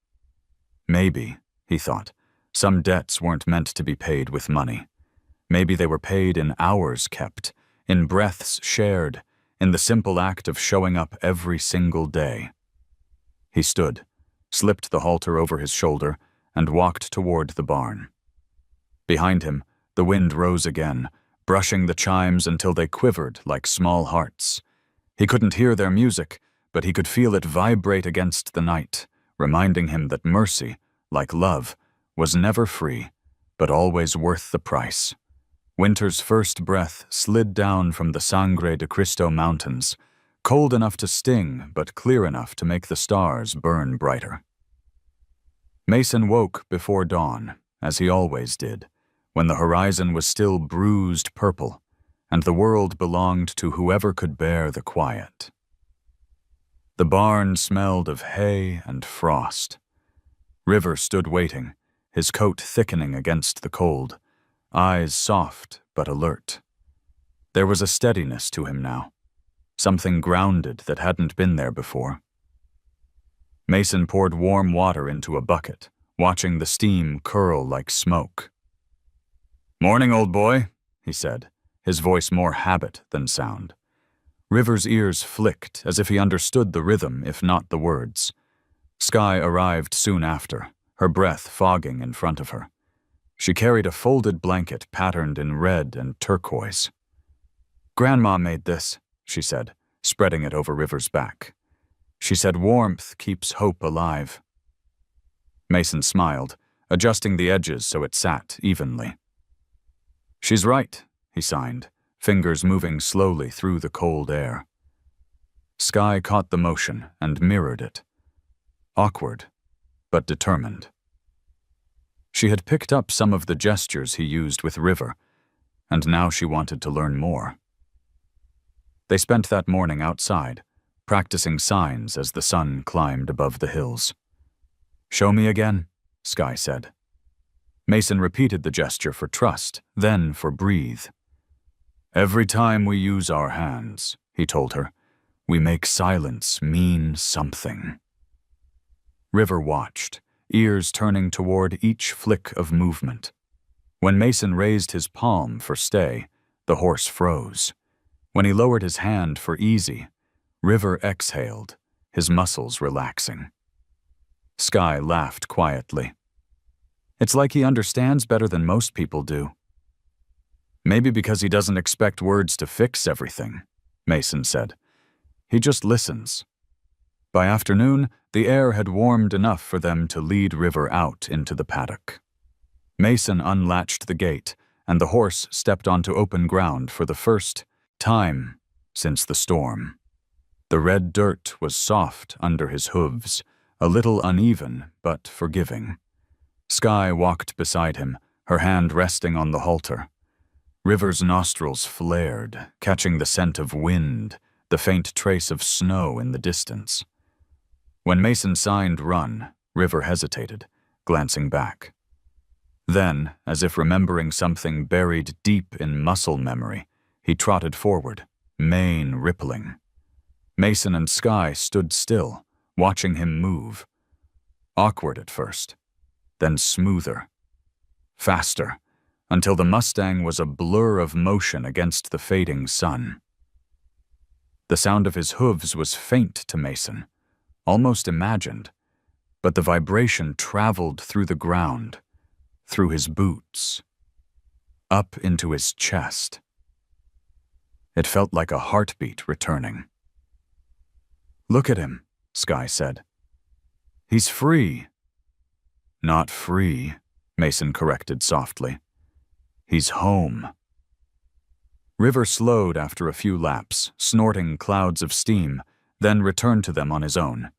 Maybe, he thought, some debts weren't meant to be paid with money. Maybe they were paid in hours kept, in breaths shared, in the simple act of showing up every single day. He stood, slipped the halter over his shoulder, and walked toward the barn. Behind him, the wind rose again, brushing the chimes until they quivered like small hearts. He couldn't hear their music, but he could feel it vibrate against the night, reminding him that mercy, like love, was never free, but always worth the price. Winter's first breath slid down from the Sangre de Cristo mountains, cold enough to sting but clear enough to make the stars burn brighter. Mason woke before dawn, as he always did, when the horizon was still bruised purple, and the world belonged to whoever could bear the quiet. The barn smelled of hay and frost. River stood waiting, his coat thickening against the cold, eyes soft but alert. There was a steadiness to him now, something grounded that hadn't been there before. Mason poured warm water into a bucket, watching the steam curl like smoke. "Morning, old boy," he said, his voice more habit than sound. River's ears flicked as if he understood the rhythm, if not the words. Skye arrived soon after, her breath fogging in front of her. She carried a folded blanket patterned in red and turquoise. "Grandma made this," she said, spreading it over River's back. "She said warmth keeps hope alive." Mason smiled, adjusting the edges so it sat evenly. "She's right," he signed, fingers moving slowly through the cold air. Skye caught the motion and mirrored it. Awkward, but determined. She had picked up some of the gestures he used with River, and now she wanted to learn more. They spent that morning outside, practicing signs as the sun climbed above the hills. "Show me again," Sky said. Mason repeated the gesture for trust, then for breathe. "Every time we use our hands," he told her, "we make silence mean something." River watched, ears turning toward each flick of movement. When Mason raised his palm for stay, the horse froze. When he lowered his hand for easy, River exhaled, his muscles relaxing. Sky laughed quietly. "It's like he understands better than most people do." "Maybe because he doesn't expect words to fix everything," Mason said. "He just listens." By afternoon, the air had warmed enough for them to lead River out into the paddock. Mason unlatched the gate, and the horse stepped onto open ground for the first time since the storm. The red dirt was soft under his hooves, a little uneven but forgiving. Sky walked beside him, her hand resting on the halter. River's nostrils flared, catching the scent of wind, the faint trace of snow in the distance. When Mason signed run, River hesitated, glancing back. Then, as if remembering something buried deep in muscle memory, he trotted forward, mane rippling. Mason and Sky stood still, watching him move. Awkward at first, then smoother, faster, until the Mustang was a blur of motion against the fading sun. The sound of his hooves was faint to Mason, almost imagined, but the vibration traveled through the ground, through his boots, up into his chest. It felt like a heartbeat returning. "Look at him," Sky said. "He's free." "Not free," Mason corrected softly. "He's home." River slowed after a few laps, snorting clouds of steam, then returned to them on his own.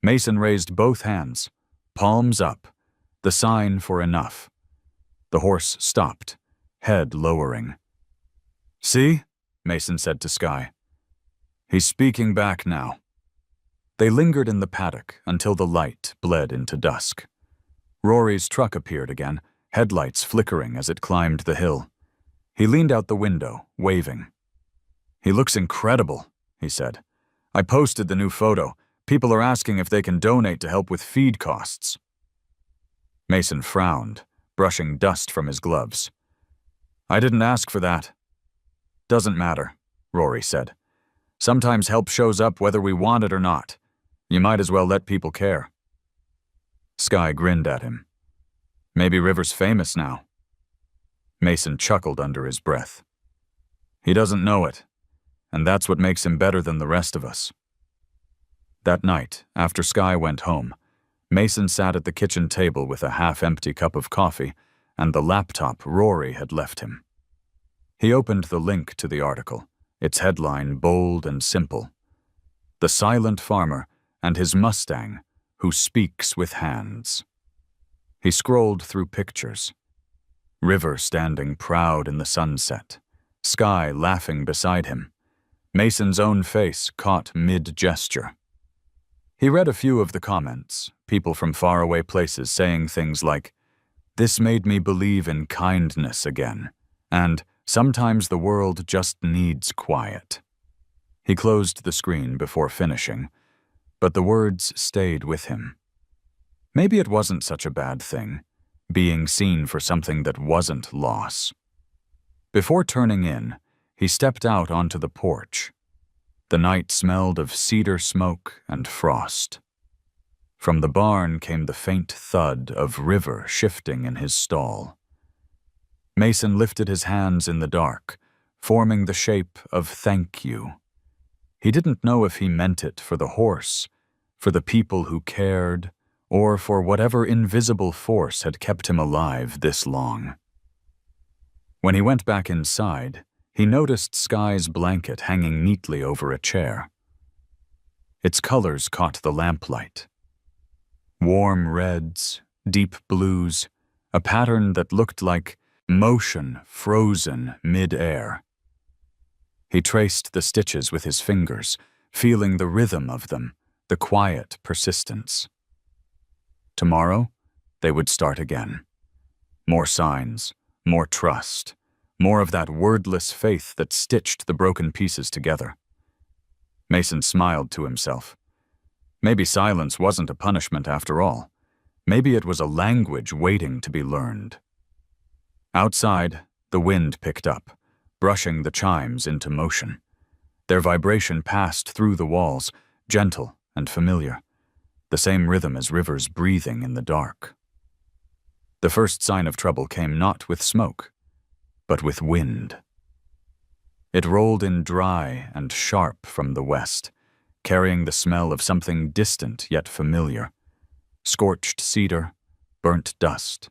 Mason raised both hands, palms up, the sign for enough. The horse stopped, head lowering. "See?" Mason said to Sky. "He's speaking back now." They lingered in the paddock until the light bled into dusk. Rory's truck appeared again, headlights flickering as it climbed the hill. He leaned out the window, waving. "He looks incredible," he said. "I posted the new photo. People are asking if they can donate to help with feed costs." Mason frowned, brushing dust from his gloves. "I didn't ask for that." "Doesn't matter," Rory said. "Sometimes help shows up whether we want it or not. You might as well let people care." Sky grinned at him. "Maybe River's famous now." Mason chuckled under his breath. "He doesn't know it, and that's what makes him better than the rest of us." That night, after Sky went home, Mason sat at the kitchen table with a half-empty cup of coffee and the laptop Rory had left him. He opened the link to the article, its headline bold and simple. "The Silent Farmer and His Mustang Who Speaks with Hands." He scrolled through pictures. River standing proud in the sunset, Sky laughing beside him, Mason's own face caught mid-gesture. He read a few of the comments, people from faraway places saying things like, "This made me believe in kindness again," and "Sometimes the world just needs quiet." He closed the screen before finishing, but the words stayed with him. Maybe it wasn't such a bad thing, being seen for something that wasn't loss. Before turning in, he stepped out onto the porch. The night smelled of cedar smoke and frost. From the barn came the faint thud of River shifting in his stall. Mason lifted his hands in the dark, forming the shape of thank you. He didn't know if he meant it for the horse, for the people who cared, or for whatever invisible force had kept him alive this long. When he went back inside, he noticed Sky's blanket hanging neatly over a chair. Its colors caught the lamplight. Warm reds, deep blues, a pattern that looked like motion frozen mid-air. He traced the stitches with his fingers, feeling the rhythm of them, the quiet persistence. Tomorrow, they would start again. More signs, more trust, more of that wordless faith that stitched the broken pieces together. Mason smiled to himself. Maybe silence wasn't a punishment after all. Maybe it was a language waiting to be learned. Outside, the wind picked up, brushing the chimes into motion. Their vibration passed through the walls, gentle and familiar, the same rhythm as rivers breathing in the dark. The first sign of trouble came not with smoke, but with wind. It rolled in dry and sharp from the west, carrying the smell of something distant yet familiar. Scorched cedar, burnt dust,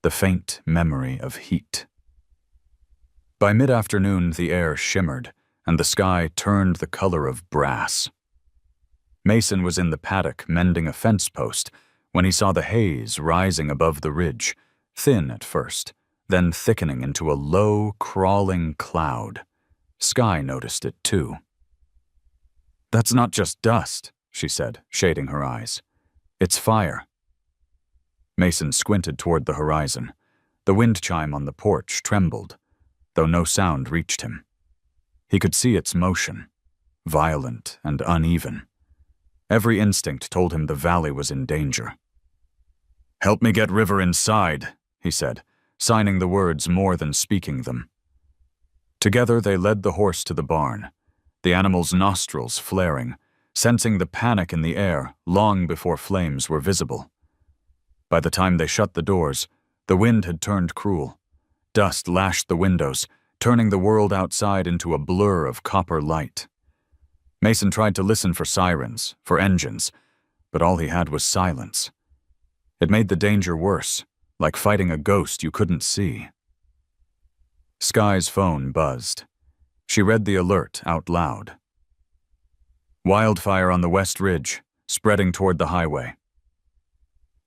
the faint memory of heat. By mid-afternoon, the air shimmered, and the sky turned the color of brass. Mason was in the paddock mending a fence post when he saw the haze rising above the ridge, thin at first, then thickening into a low, crawling cloud. Skye noticed it too. "That's not just dust," she said, shading her eyes. "It's fire." Mason squinted toward the horizon. The wind chime on the porch trembled, though no sound reached him. He could see its motion, violent and uneven. Every instinct told him the valley was in danger. "Help me get River inside," he said, signing the words more than speaking them. Together they led the horse to the barn, the animal's nostrils flaring, sensing the panic in the air long before flames were visible. By the time they shut the doors, the wind had turned cruel. Dust lashed the windows, turning the world outside into a blur of copper light. Mason tried to listen for sirens, for engines, but all he had was silence. It made the danger worse, like fighting a ghost you couldn't see. Skye's phone buzzed. She read the alert out loud. "Wildfire on the West Ridge, spreading toward the highway."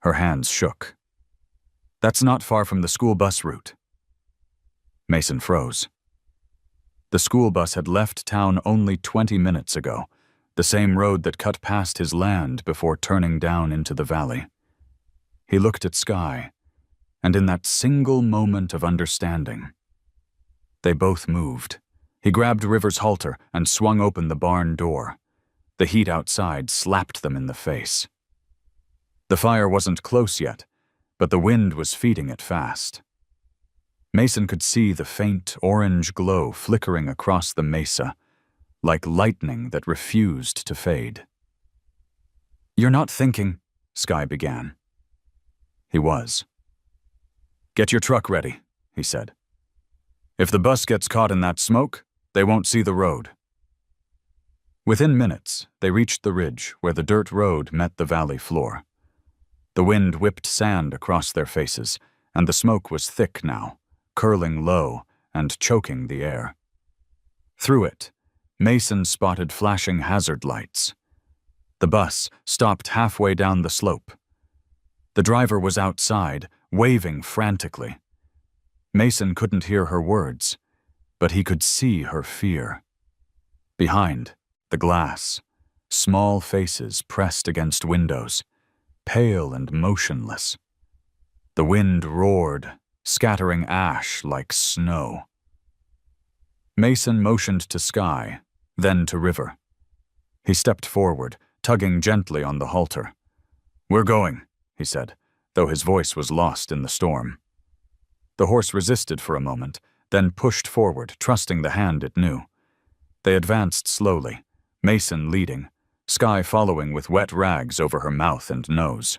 Her hands shook. "That's not far from the school bus route." Mason froze. The school bus had left town only 20 minutes ago, the same road that cut past his land before turning down into the valley. He looked at Skye, and in that single moment of understanding, they both moved. He grabbed River's halter and swung open the barn door. The heat outside slapped them in the face. The fire wasn't close yet, but the wind was feeding it fast. Mason could see the faint orange glow flickering across the mesa, like lightning that refused to fade. "You're not thinking," Skye began. He was. "Get your truck ready," he said. "If the bus gets caught in that smoke, they won't see the road." Within minutes, they reached the ridge where the dirt road met the valley floor. The wind whipped sand across their faces, and the smoke was thick now, curling low and choking the air. Through it, Mason spotted flashing hazard lights. The bus stopped halfway down the slope. The driver was outside, waving frantically. Mason couldn't hear her words, but he could see her fear. Behind, the glass, small faces pressed against windows, pale and motionless. The wind roared, scattering ash like snow. Mason motioned to Skye, then to River. He stepped forward, tugging gently on the halter. "We're going," he said, though his voice was lost in the storm. The horse resisted for a moment, then pushed forward, trusting the hand it knew. They advanced slowly, Mason leading, Skye following with wet rags over her mouth and nose.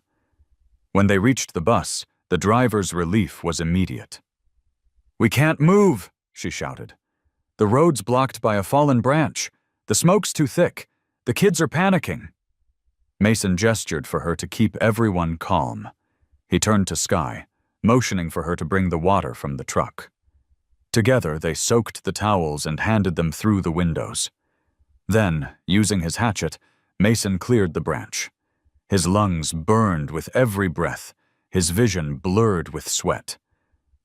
When they reached the bus, the driver's relief was immediate. "We can't move," she shouted. "The road's blocked by a fallen branch. The smoke's too thick. The kids are panicking." Mason gestured for her to keep everyone calm. He turned to Skye, motioning for her to bring the water from the truck. Together, they soaked the towels and handed them through the windows. Then, using his hatchet, Mason cleared the branch. His lungs burned with every breath, his vision blurred with sweat.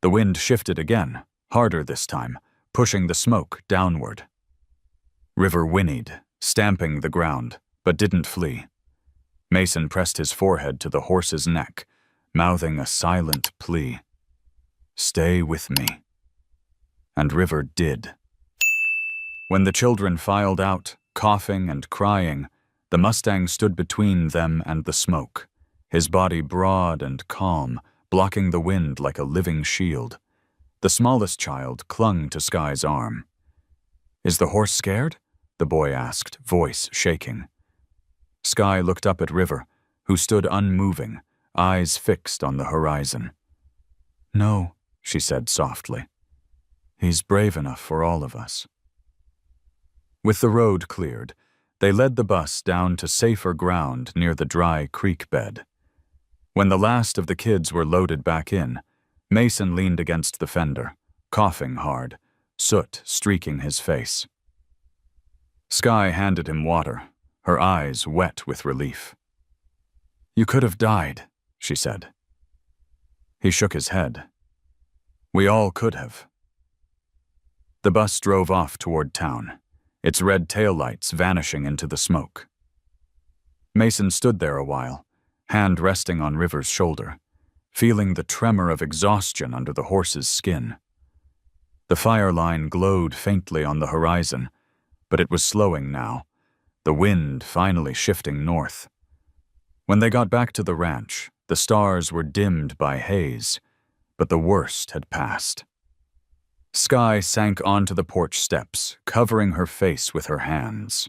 The wind shifted again, harder this time, pushing the smoke downward. River whinnied, stamping the ground, but didn't flee. Mason pressed his forehead to the horse's neck, mouthing a silent plea. "Stay with me." And River did. When the children filed out, coughing and crying, the Mustang stood between them and the smoke, his body broad and calm, blocking the wind like a living shield. The smallest child clung to Sky's arm. "Is the horse scared?" the boy asked, voice shaking. Sky looked up at River, who stood unmoving, eyes fixed on the horizon. "No," she said softly. "He's brave enough for all of us." With the road cleared, they led the bus down to safer ground near the dry creek bed. When the last of the kids were loaded back in, Mason leaned against the fender, coughing hard, soot streaking his face. Sky handed him water, her eyes wet with relief. "You could have died," she said. He shook his head. "We all could have." The bus drove off toward town, its red taillights vanishing into the smoke. Mason stood there a while, hand resting on River's shoulder, feeling the tremor of exhaustion under the horse's skin. The fire line glowed faintly on the horizon, but it was slowing now, the wind finally shifting north. When they got back to the ranch, the stars were dimmed by haze, but the worst had passed. Sky sank onto the porch steps, covering her face with her hands.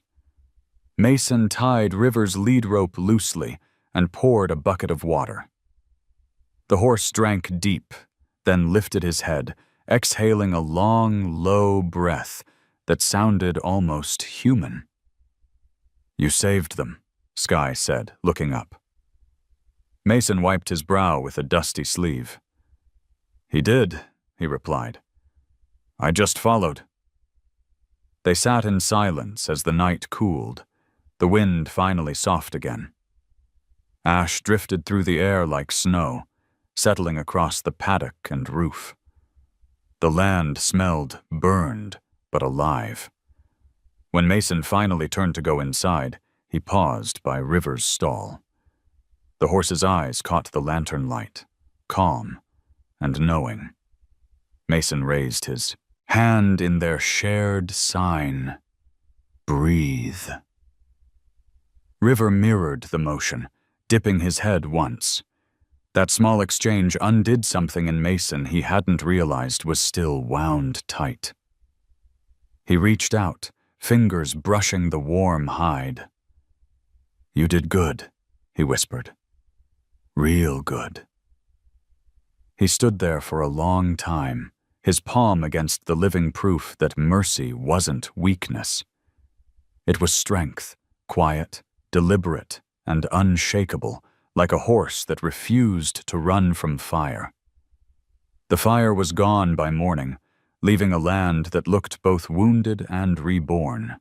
Mason tied River's lead rope loosely and poured a bucket of water. The horse drank deep, then lifted his head, exhaling a long, low breath that sounded almost human. "You saved them," Sky said, looking up. Mason wiped his brow with a dusty sleeve. "He did," he replied. "I just followed." They sat in silence as the night cooled, the wind finally soft again. Ash drifted through the air like snow, settling across the paddock and roof. The land smelled burned, but alive. When Mason finally turned to go inside, he paused by River's stall. The horse's eyes caught the lantern light, calm and knowing. Mason raised his hand in their shared sign. "Breathe." River mirrored the motion, dipping his head once. That small exchange undid something in Mason he hadn't realized was still wound tight. He reached out, fingers brushing the warm hide. "You did good," he whispered. "Real good." He stood there for a long time, his palm against the living proof that mercy wasn't weakness. It was strength, quiet, deliberate, and unshakable, like a horse that refused to run from fire. The fire was gone by morning, leaving a land that looked both wounded and reborn.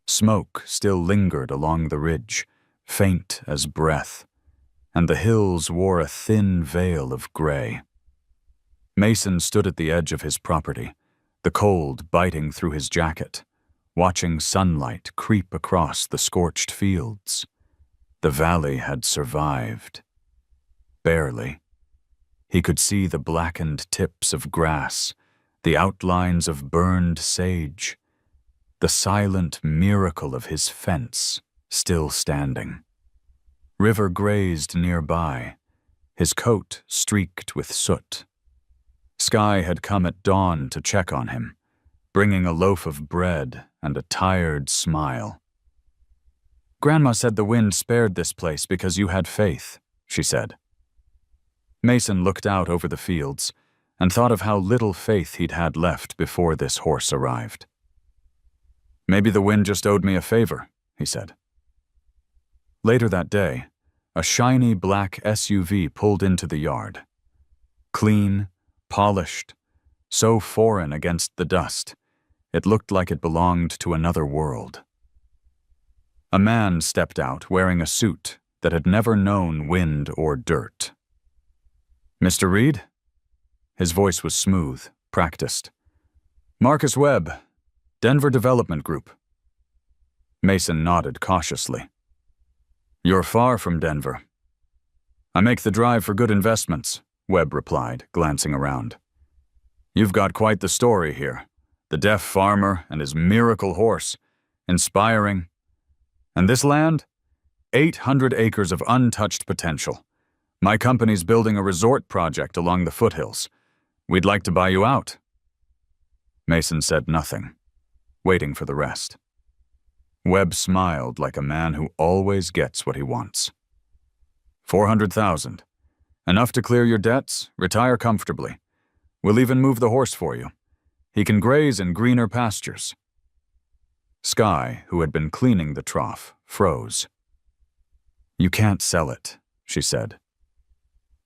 Smoke still lingered along the ridge, faint as breath, and the hills wore a thin veil of gray. Mason stood at the edge of his property, the cold biting through his jacket, watching sunlight creep across the scorched fields. The valley had survived. Barely. He could see the blackened tips of grass, the outlines of burned sage, the silent miracle of his fence still standing. River grazed nearby, his coat streaked with soot. Sky had come at dawn to check on him, bringing a loaf of bread and a tired smile. "Grandma said the wind spared this place because you had faith," she said. Mason looked out over the fields and thought of how little faith he'd had left before this horse arrived. "Maybe the wind just owed me a favor," he said. Later that day, a shiny black SUV pulled into the yard. Clean, polished, so foreign against the dust, it looked like it belonged to another world. A man stepped out wearing a suit that had never known wind or dirt. "Mr. Reed?" His voice was smooth, practiced. "Marcus Webb. Denver Development Group. Mason nodded cautiously. You're far from Denver. I make the drive for good investments, Webb replied, glancing around. You've got quite the story here. The deaf farmer and his miracle horse. Inspiring. And this land? 800 acres of untouched potential. My company's building a resort project along the foothills. We'd like to buy you out. Mason said nothing, waiting for the rest. Webb smiled like a man who always gets what he wants. 400,000. Enough to clear your debts, retire comfortably. We'll even move the horse for you. He can graze in greener pastures. Skye, who had been cleaning the trough, froze. You can't sell it, she said.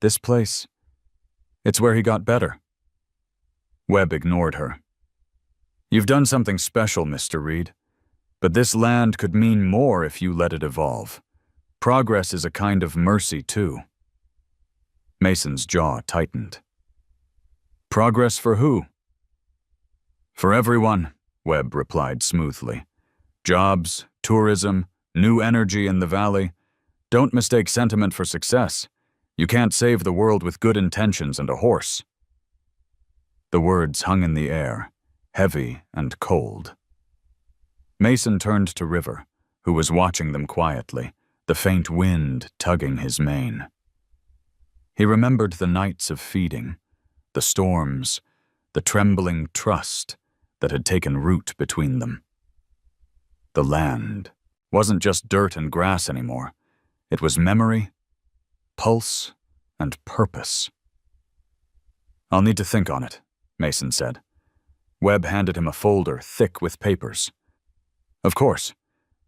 This place, it's where he got better. Webb ignored her. You've done something special, Mr. Reed. But this land could mean more if you let it evolve. Progress is a kind of mercy, too. Mason's jaw tightened. Progress for who? For everyone, Webb replied smoothly. Jobs, tourism, new energy in the valley. Don't mistake sentiment for success. You can't save the world with good intentions and a horse. The words hung in the air, heavy and cold. Mason turned to River, who was watching them quietly, the faint wind tugging his mane. He remembered the nights of feeding, the storms, the trembling trust that had taken root between them. The land wasn't just dirt and grass anymore. It was memory, pulse, and purpose. I'll need to think on it, Mason said. Webb handed him a folder thick with papers. Of course,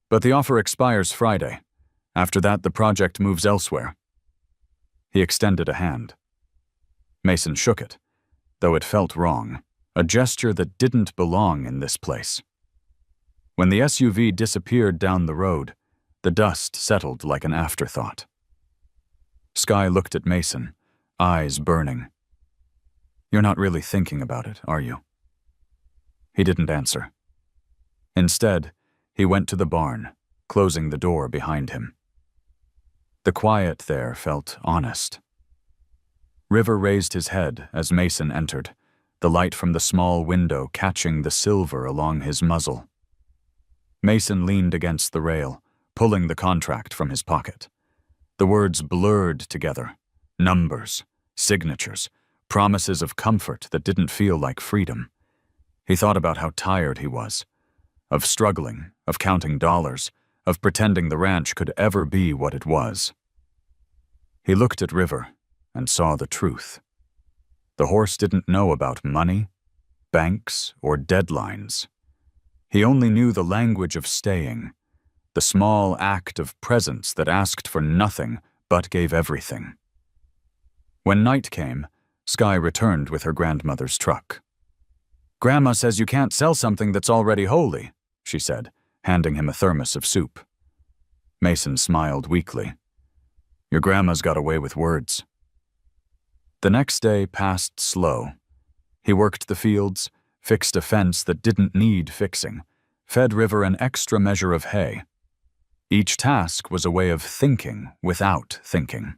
but the offer expires Friday. After that, the project moves elsewhere. He extended a hand. Mason shook it, though it felt wrong, a gesture that didn't belong in this place. When the SUV disappeared down the road, the dust settled like an afterthought. Skye looked at Mason, eyes burning. You're not really thinking about it, are you? He didn't answer. Instead, he went to the barn, closing the door behind him. The quiet there felt honest. River raised his head as Mason entered, the light from the small window catching the silver along his muzzle. Mason leaned against the rail, pulling the contract from his pocket. The words blurred together, numbers, signatures, promises of comfort that didn't feel like freedom. He thought about how tired he was, of struggling, of counting dollars, of pretending the ranch could ever be what it was. He looked at River and saw the truth. The horse didn't know about money, banks, or deadlines. He only knew the language of staying, the small act of presence that asked for nothing but gave everything. When night came, Skye returned with her grandmother's truck. Grandma says you can't sell something that's already holy, she said, handing him a thermos of soup. Mason smiled weakly. Your grandma's got away with words. The next day passed slow. He worked the fields, fixed a fence that didn't need fixing, fed River an extra measure of hay. Each task was a way of thinking without thinking.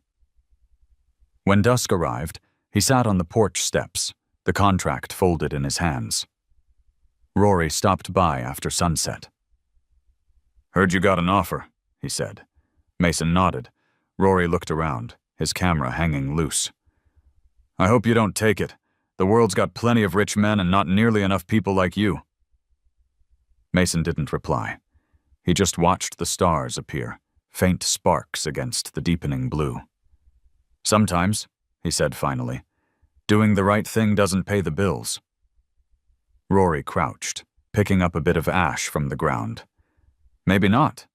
When dusk arrived, he sat on the porch steps, the contract folded in his hands. Rory stopped by after sunset. Heard you got an offer, he said. Mason nodded. Rory looked around, his camera hanging loose. I hope you don't take it. The world's got plenty of rich men and not nearly enough people like you. Mason didn't reply. He just watched the stars appear, faint sparks against the deepening blue. Sometimes, he said finally, doing the right thing doesn't pay the bills. Rory crouched, picking up a bit of ash from the ground. Maybe not,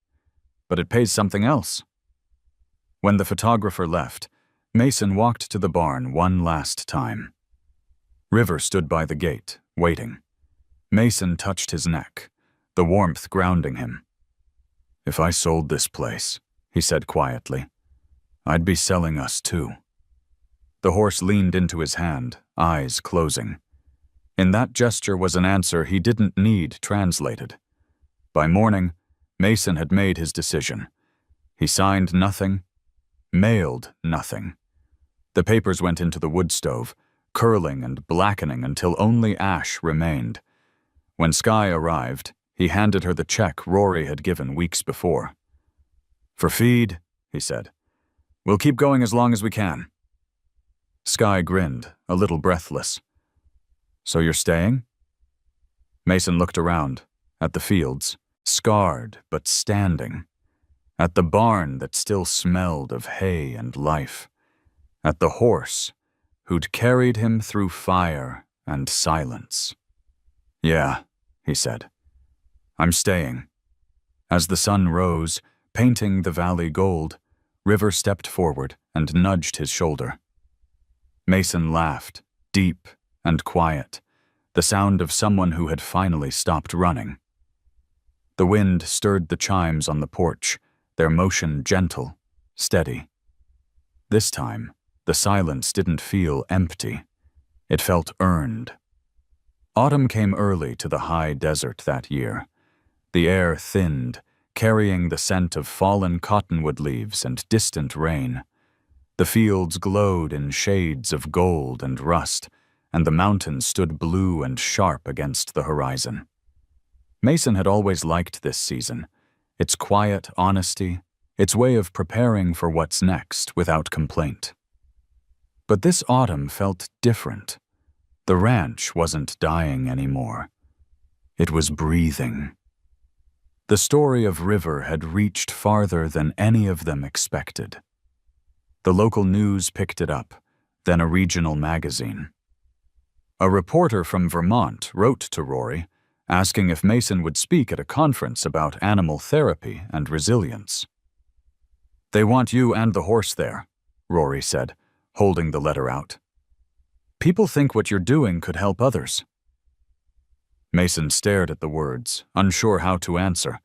but it pays something else. When the photographer left, Mason walked to the barn one last time. River stood by the gate, waiting. Mason touched his neck, the warmth grounding him. If I sold this place, he said quietly, I'd be selling us too. The horse leaned into his hand, eyes closing. In that gesture was an answer he didn't need translated. By morning, Mason had made his decision. He signed nothing, mailed nothing. The papers went into the wood stove, curling and blackening until only ash remained. When Skye arrived, he handed her the check Rory had given weeks before. "For feed," he said. "We'll keep going as long as we can." Skye grinned, a little breathless. "So you're staying?" Mason looked around, at the fields, scarred but standing, at the barn that still smelled of hay and life, at the horse who'd carried him through fire and silence. "Yeah," he said. "I'm staying." As the sun rose, painting the valley gold, River stepped forward and nudged his shoulder. Mason laughed, deep and quiet, the sound of someone who had finally stopped running. The wind stirred the chimes on the porch, their motion gentle, steady. This time, the silence didn't feel empty. It felt earned. Autumn came early to the high desert that year. The air thinned, carrying the scent of fallen cottonwood leaves and distant rain. The fields glowed in shades of gold and rust, and the mountains stood blue and sharp against the horizon. Mason had always liked this season, its quiet honesty, its way of preparing for what's next without complaint. But this autumn felt different. The ranch wasn't dying anymore. It was breathing. The story of River had reached farther than any of them expected. The local news picked it up, then a regional magazine. A reporter from Vermont wrote to Rory, asking if Mason would speak at a conference about animal therapy and resilience. "They want you and the horse there," Rory said, holding the letter out. "People think what you're doing could help others." Mason stared at the words, unsure how to answer.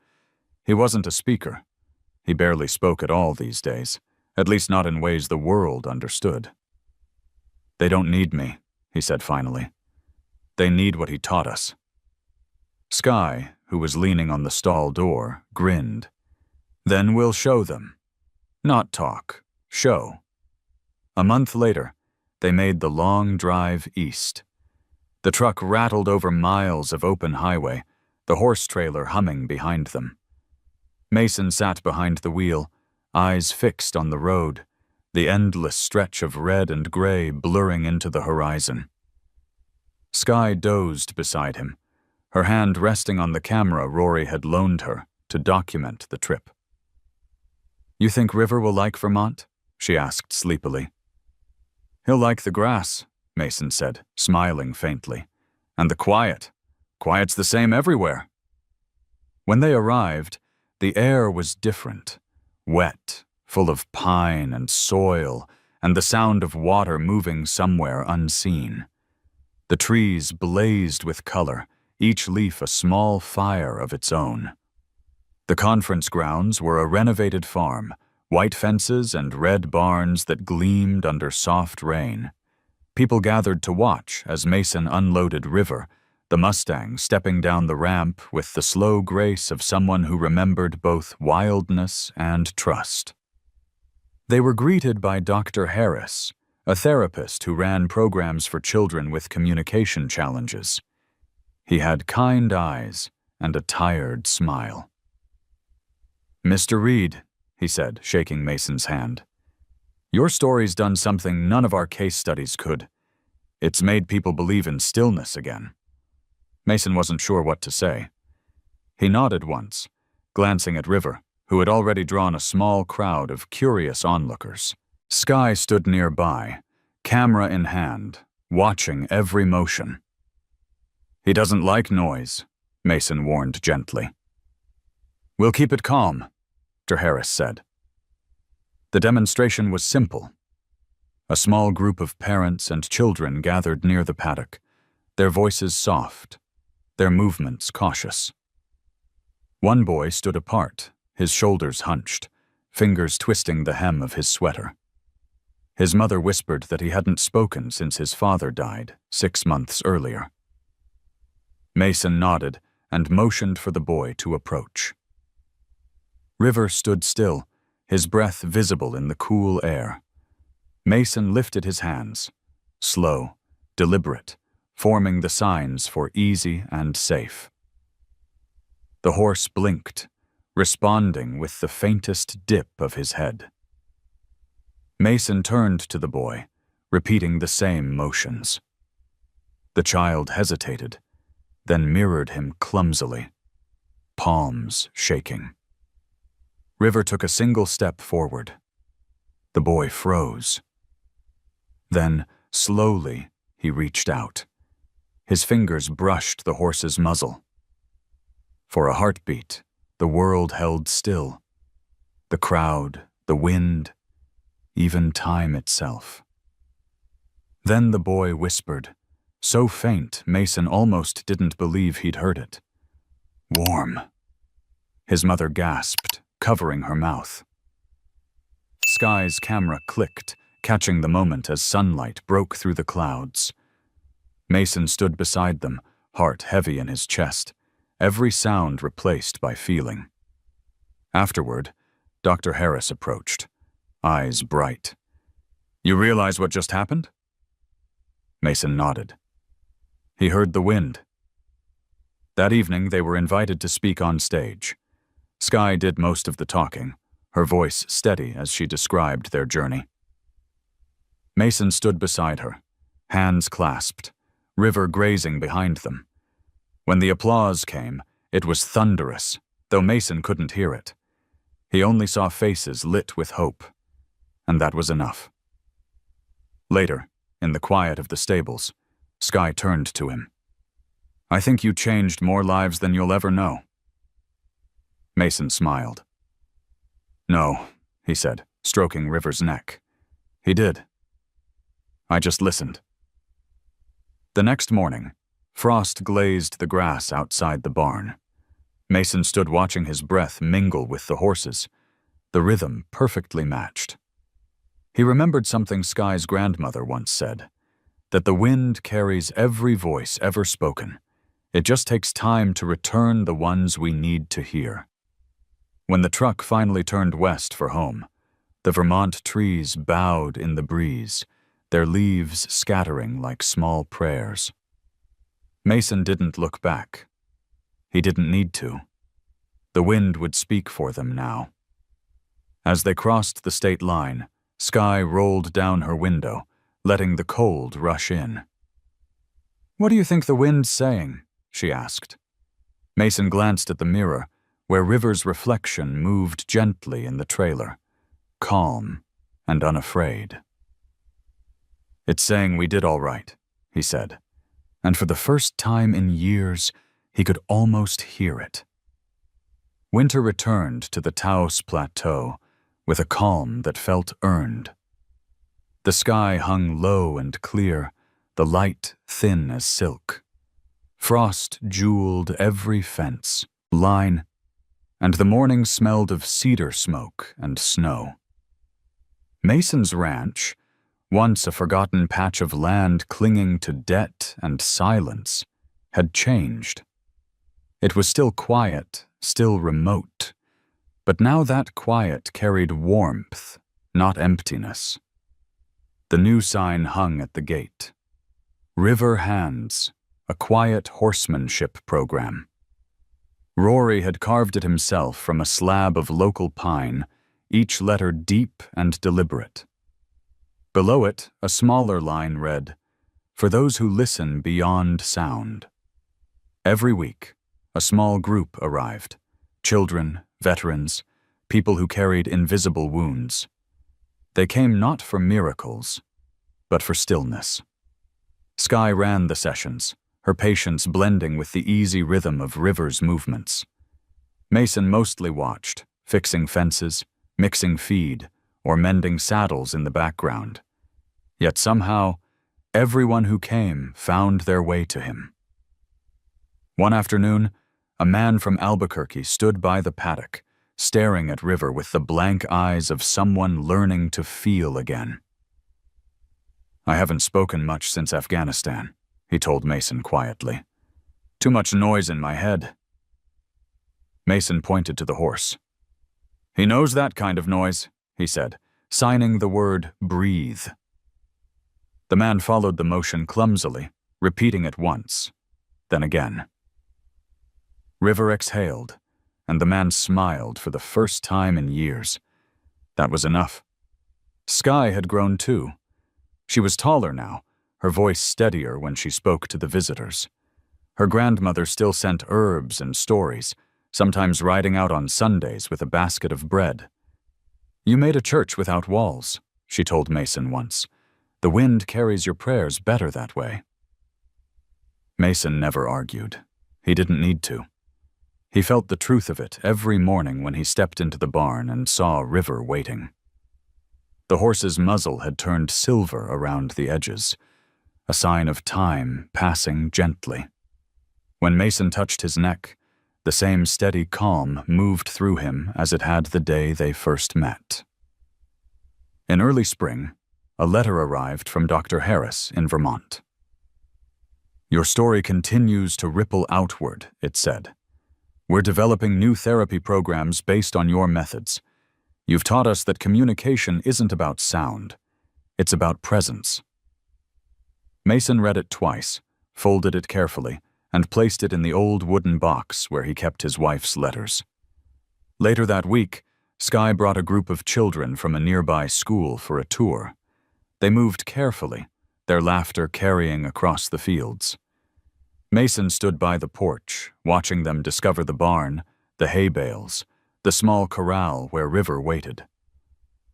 He wasn't a speaker. He barely spoke at all these days, at least not in ways the world understood. "They don't need me," he said finally. "They need what he taught us." Skye, who was leaning on the stall door, grinned. "Then we'll show them. Not talk, show." A month later, they made the long drive east. The truck rattled over miles of open highway, the horse trailer humming behind them. Mason sat behind the wheel, eyes fixed on the road, the endless stretch of red and gray blurring into the horizon. Skye dozed beside him, her hand resting on the camera Rory had loaned her to document the trip. "You think River will like Vermont?" she asked sleepily. "He'll like the grass," Mason said, smiling faintly. "And the quiet. Quiet's the same everywhere." When they arrived, the air was different, wet, full of pine and soil, and the sound of water moving somewhere unseen. The trees blazed with color, each leaf a small fire of its own. The conference grounds were a renovated farm, white fences and red barns that gleamed under soft rain. People gathered to watch as Mason unloaded River, the Mustang stepping down the ramp with the slow grace of someone who remembered both wildness and trust. They were greeted by Dr. Harris, a therapist who ran programs for children with communication challenges. He had kind eyes and a tired smile. "Mr. Reed," he said, shaking Mason's hand, "your story's done something none of our case studies could. It's made people believe in stillness again." Mason wasn't sure what to say. He nodded once, glancing at River, who had already drawn a small crowd of curious onlookers. Skye stood nearby, camera in hand, watching every motion. "He doesn't like noise," Mason warned gently. "We'll keep it calm," Dr. Harris said. The demonstration was simple. A small group of parents and children gathered near the paddock, their voices soft, their movements cautious. One boy stood apart, his shoulders hunched, fingers twisting the hem of his sweater. His mother whispered that he hadn't spoken since his father died 6 months earlier. Mason nodded and motioned for the boy to approach. River stood still, his breath visible in the cool air. Mason lifted his hands, slow, deliberate, forming the signs for easy and safe. The horse blinked, responding with the faintest dip of his head. Mason turned to the boy, repeating the same motions. The child hesitated, then mirrored him clumsily, palms shaking. River took a single step forward. The boy froze. Then, slowly, he reached out. His fingers brushed the horse's muzzle. For a heartbeat, the world held still. The crowd, the wind, even time itself. Then the boy whispered, so faint Mason almost didn't believe he'd heard it. "Warm." His mother gasped, covering her mouth. Sky's camera clicked, catching the moment as sunlight broke through the clouds. Mason stood beside them, heart heavy in his chest, every sound replaced by feeling. Afterward, Dr. Harris approached, eyes bright. "You realize what just happened?" Mason nodded. He heard the wind. That evening, they were invited to speak on stage. Sky did most of the talking, her voice steady as she described their journey. Mason stood beside her, hands clasped, River grazing behind them. When the applause came, it was thunderous, though Mason couldn't hear it. He only saw faces lit with hope, and that was enough. Later, in the quiet of the stables, Sky turned to him. "I think you changed more lives than you'll ever know." Mason smiled. "No," he said, stroking River's neck. "He did. I just listened." The next morning, frost glazed the grass outside the barn. Mason stood watching his breath mingle with the horses, the rhythm perfectly matched. He remembered something Sky's grandmother once said, that the wind carries every voice ever spoken. It just takes time to return the ones we need to hear. When the truck finally turned west for home, the Vermont trees bowed in the breeze, their leaves scattering like small prayers. Mason didn't look back. He didn't need to. The wind would speak for them now. As they crossed the state line, Sky rolled down her window, letting the cold rush in. "What do you think the wind's saying?" she asked. Mason glanced at the mirror, where River's reflection moved gently in the trailer, calm and unafraid. "It's saying we did all right," he said, and for the first time in years, he could almost hear it. Winter returned to the Taos Plateau with a calm that felt earned. The sky hung low and clear, the light thin as silk. Frost jeweled every fence, line, and the morning smelled of cedar smoke and snow. Mason's ranch, once a forgotten patch of land clinging to debt and silence, had changed. It was still quiet, still remote, but now that quiet carried warmth, not emptiness. The new sign hung at the gate. River Hands, a quiet horsemanship program. Rory had carved it himself from a slab of local pine, each letter deep and deliberate. Below it, a smaller line read, "For those who listen beyond sound." Every week, a small group arrived, children, veterans, people who carried invisible wounds. They came not for miracles, but for stillness. Sky ran the sessions, her patience blending with the easy rhythm of River's movements. Mason mostly watched, fixing fences, mixing feed, or mending saddles in the background. Yet somehow, everyone who came found their way to him. One afternoon, a man from Albuquerque stood by the paddock, staring at River with the blank eyes of someone learning to feel again. "I haven't spoken much since Afghanistan," he told Mason quietly. Too much noise in my head. Mason pointed to the horse. He knows that kind of noise, he said, signing the word breathe. The man followed the motion clumsily, repeating it once, then again. River exhaled, and the man smiled for the first time in years. That was enough. Sky had grown too. She was taller now, her voice steadier when she spoke to the visitors. Her grandmother still sent herbs and stories, sometimes riding out on Sundays with a basket of bread. You made a church without walls, she told Mason once. The wind carries your prayers better that way. Mason never argued. He didn't need to. He felt the truth of it every morning when he stepped into the barn and saw River waiting. The horse's muzzle had turned silver around the edges, a sign of time passing gently. When Mason touched his neck, the same steady calm moved through him as it had the day they first met. In early spring, a letter arrived from Dr. Harris in Vermont. Your story continues to ripple outward, it said. We're developing new therapy programs based on your methods. You've taught us that communication isn't about sound. It's about presence. Mason read it twice, folded it carefully, and placed it in the old wooden box where he kept his wife's letters. Later that week, Sky brought a group of children from a nearby school for a tour. They moved carefully, their laughter carrying across the fields. Mason stood by the porch, watching them discover the barn, the hay bales, the small corral where River waited.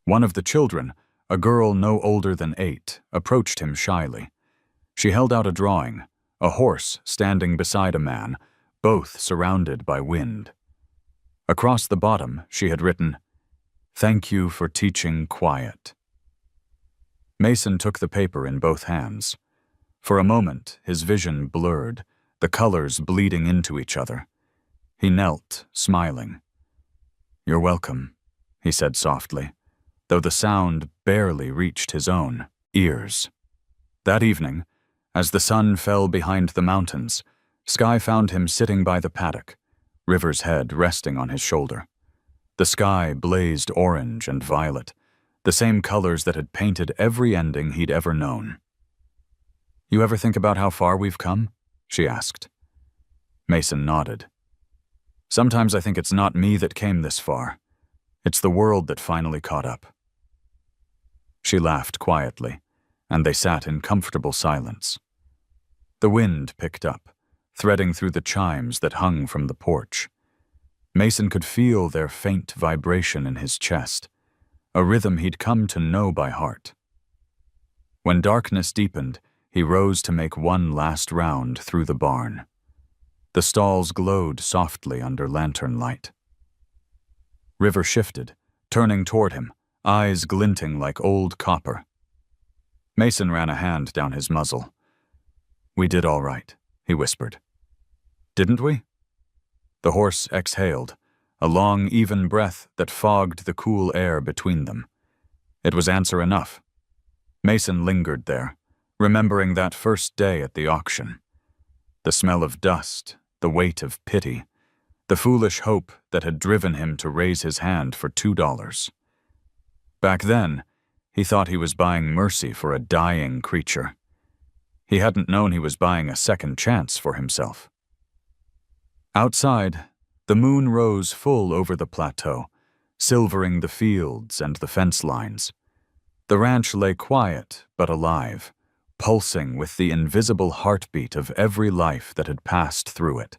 One of the children, a girl no older than 8, approached him shyly. She held out a drawing, a horse standing beside a man, both surrounded by wind. Across the bottom, she had written, "Thank you for teaching quiet." Mason took the paper in both hands. For a moment, his vision blurred, the colors bleeding into each other. He knelt, smiling. "You're welcome," he said softly, though the sound barely reached his own ears. That evening, as the sun fell behind the mountains, Sky found him sitting by the paddock, River's head resting on his shoulder. The sky blazed orange and violet, the same colors that had painted every ending he'd ever known. "You ever think about how far we've come?" she asked. Mason nodded. "Sometimes I think it's not me that came this far. It's the world that finally caught up." She laughed quietly, and they sat in comfortable silence. The wind picked up, threading through the chimes that hung from the porch. Mason could feel their faint vibration in his chest, a rhythm he'd come to know by heart. When darkness deepened, he rose to make one last round through the barn. The stalls glowed softly under lantern light. River shifted, turning toward him, eyes glinting like old copper. Mason ran a hand down his muzzle. "We did all right," he whispered. "Didn't we?" The horse exhaled, a long, even breath that fogged the cool air between them. It was answer enough. Mason lingered there, remembering that first day at the auction. The smell of dust, the weight of pity, the foolish hope that had driven him to raise his hand for $2. Back then, he thought he was buying mercy for a dying creature. He hadn't known he was buying a second chance for himself. Outside, the moon rose full over the plateau, silvering the fields and the fence lines. The ranch lay quiet but alive, pulsing with the invisible heartbeat of every life that had passed through it.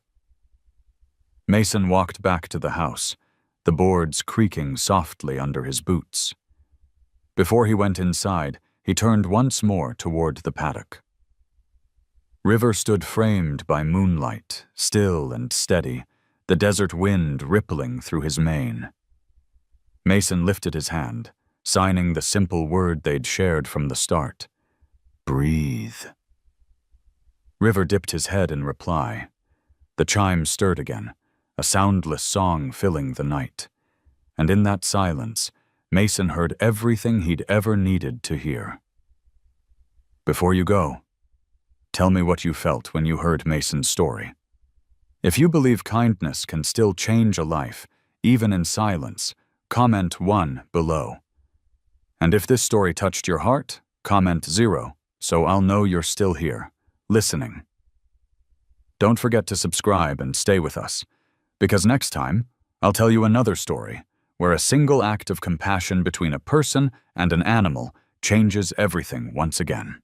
Mason walked back to the house, the boards creaking softly under his boots. Before he went inside, he turned once more toward the paddock. River stood framed by moonlight, still and steady, the desert wind rippling through his mane. Mason lifted his hand, signing the simple word they'd shared from the start. "Breathe." River dipped his head in reply. The chimes stirred again, a soundless song filling the night. And in that silence, Mason heard everything he'd ever needed to hear. "Before you go, tell me what you felt when you heard Mason's story," If you believe kindness can still change a life, even in silence, comment 1 below. And if this story touched your heart, comment 0, so I'll know you're still here, listening. Don't forget to subscribe and stay with us, because next time, I'll tell you another story where a single act of compassion between a person and an animal changes everything once again.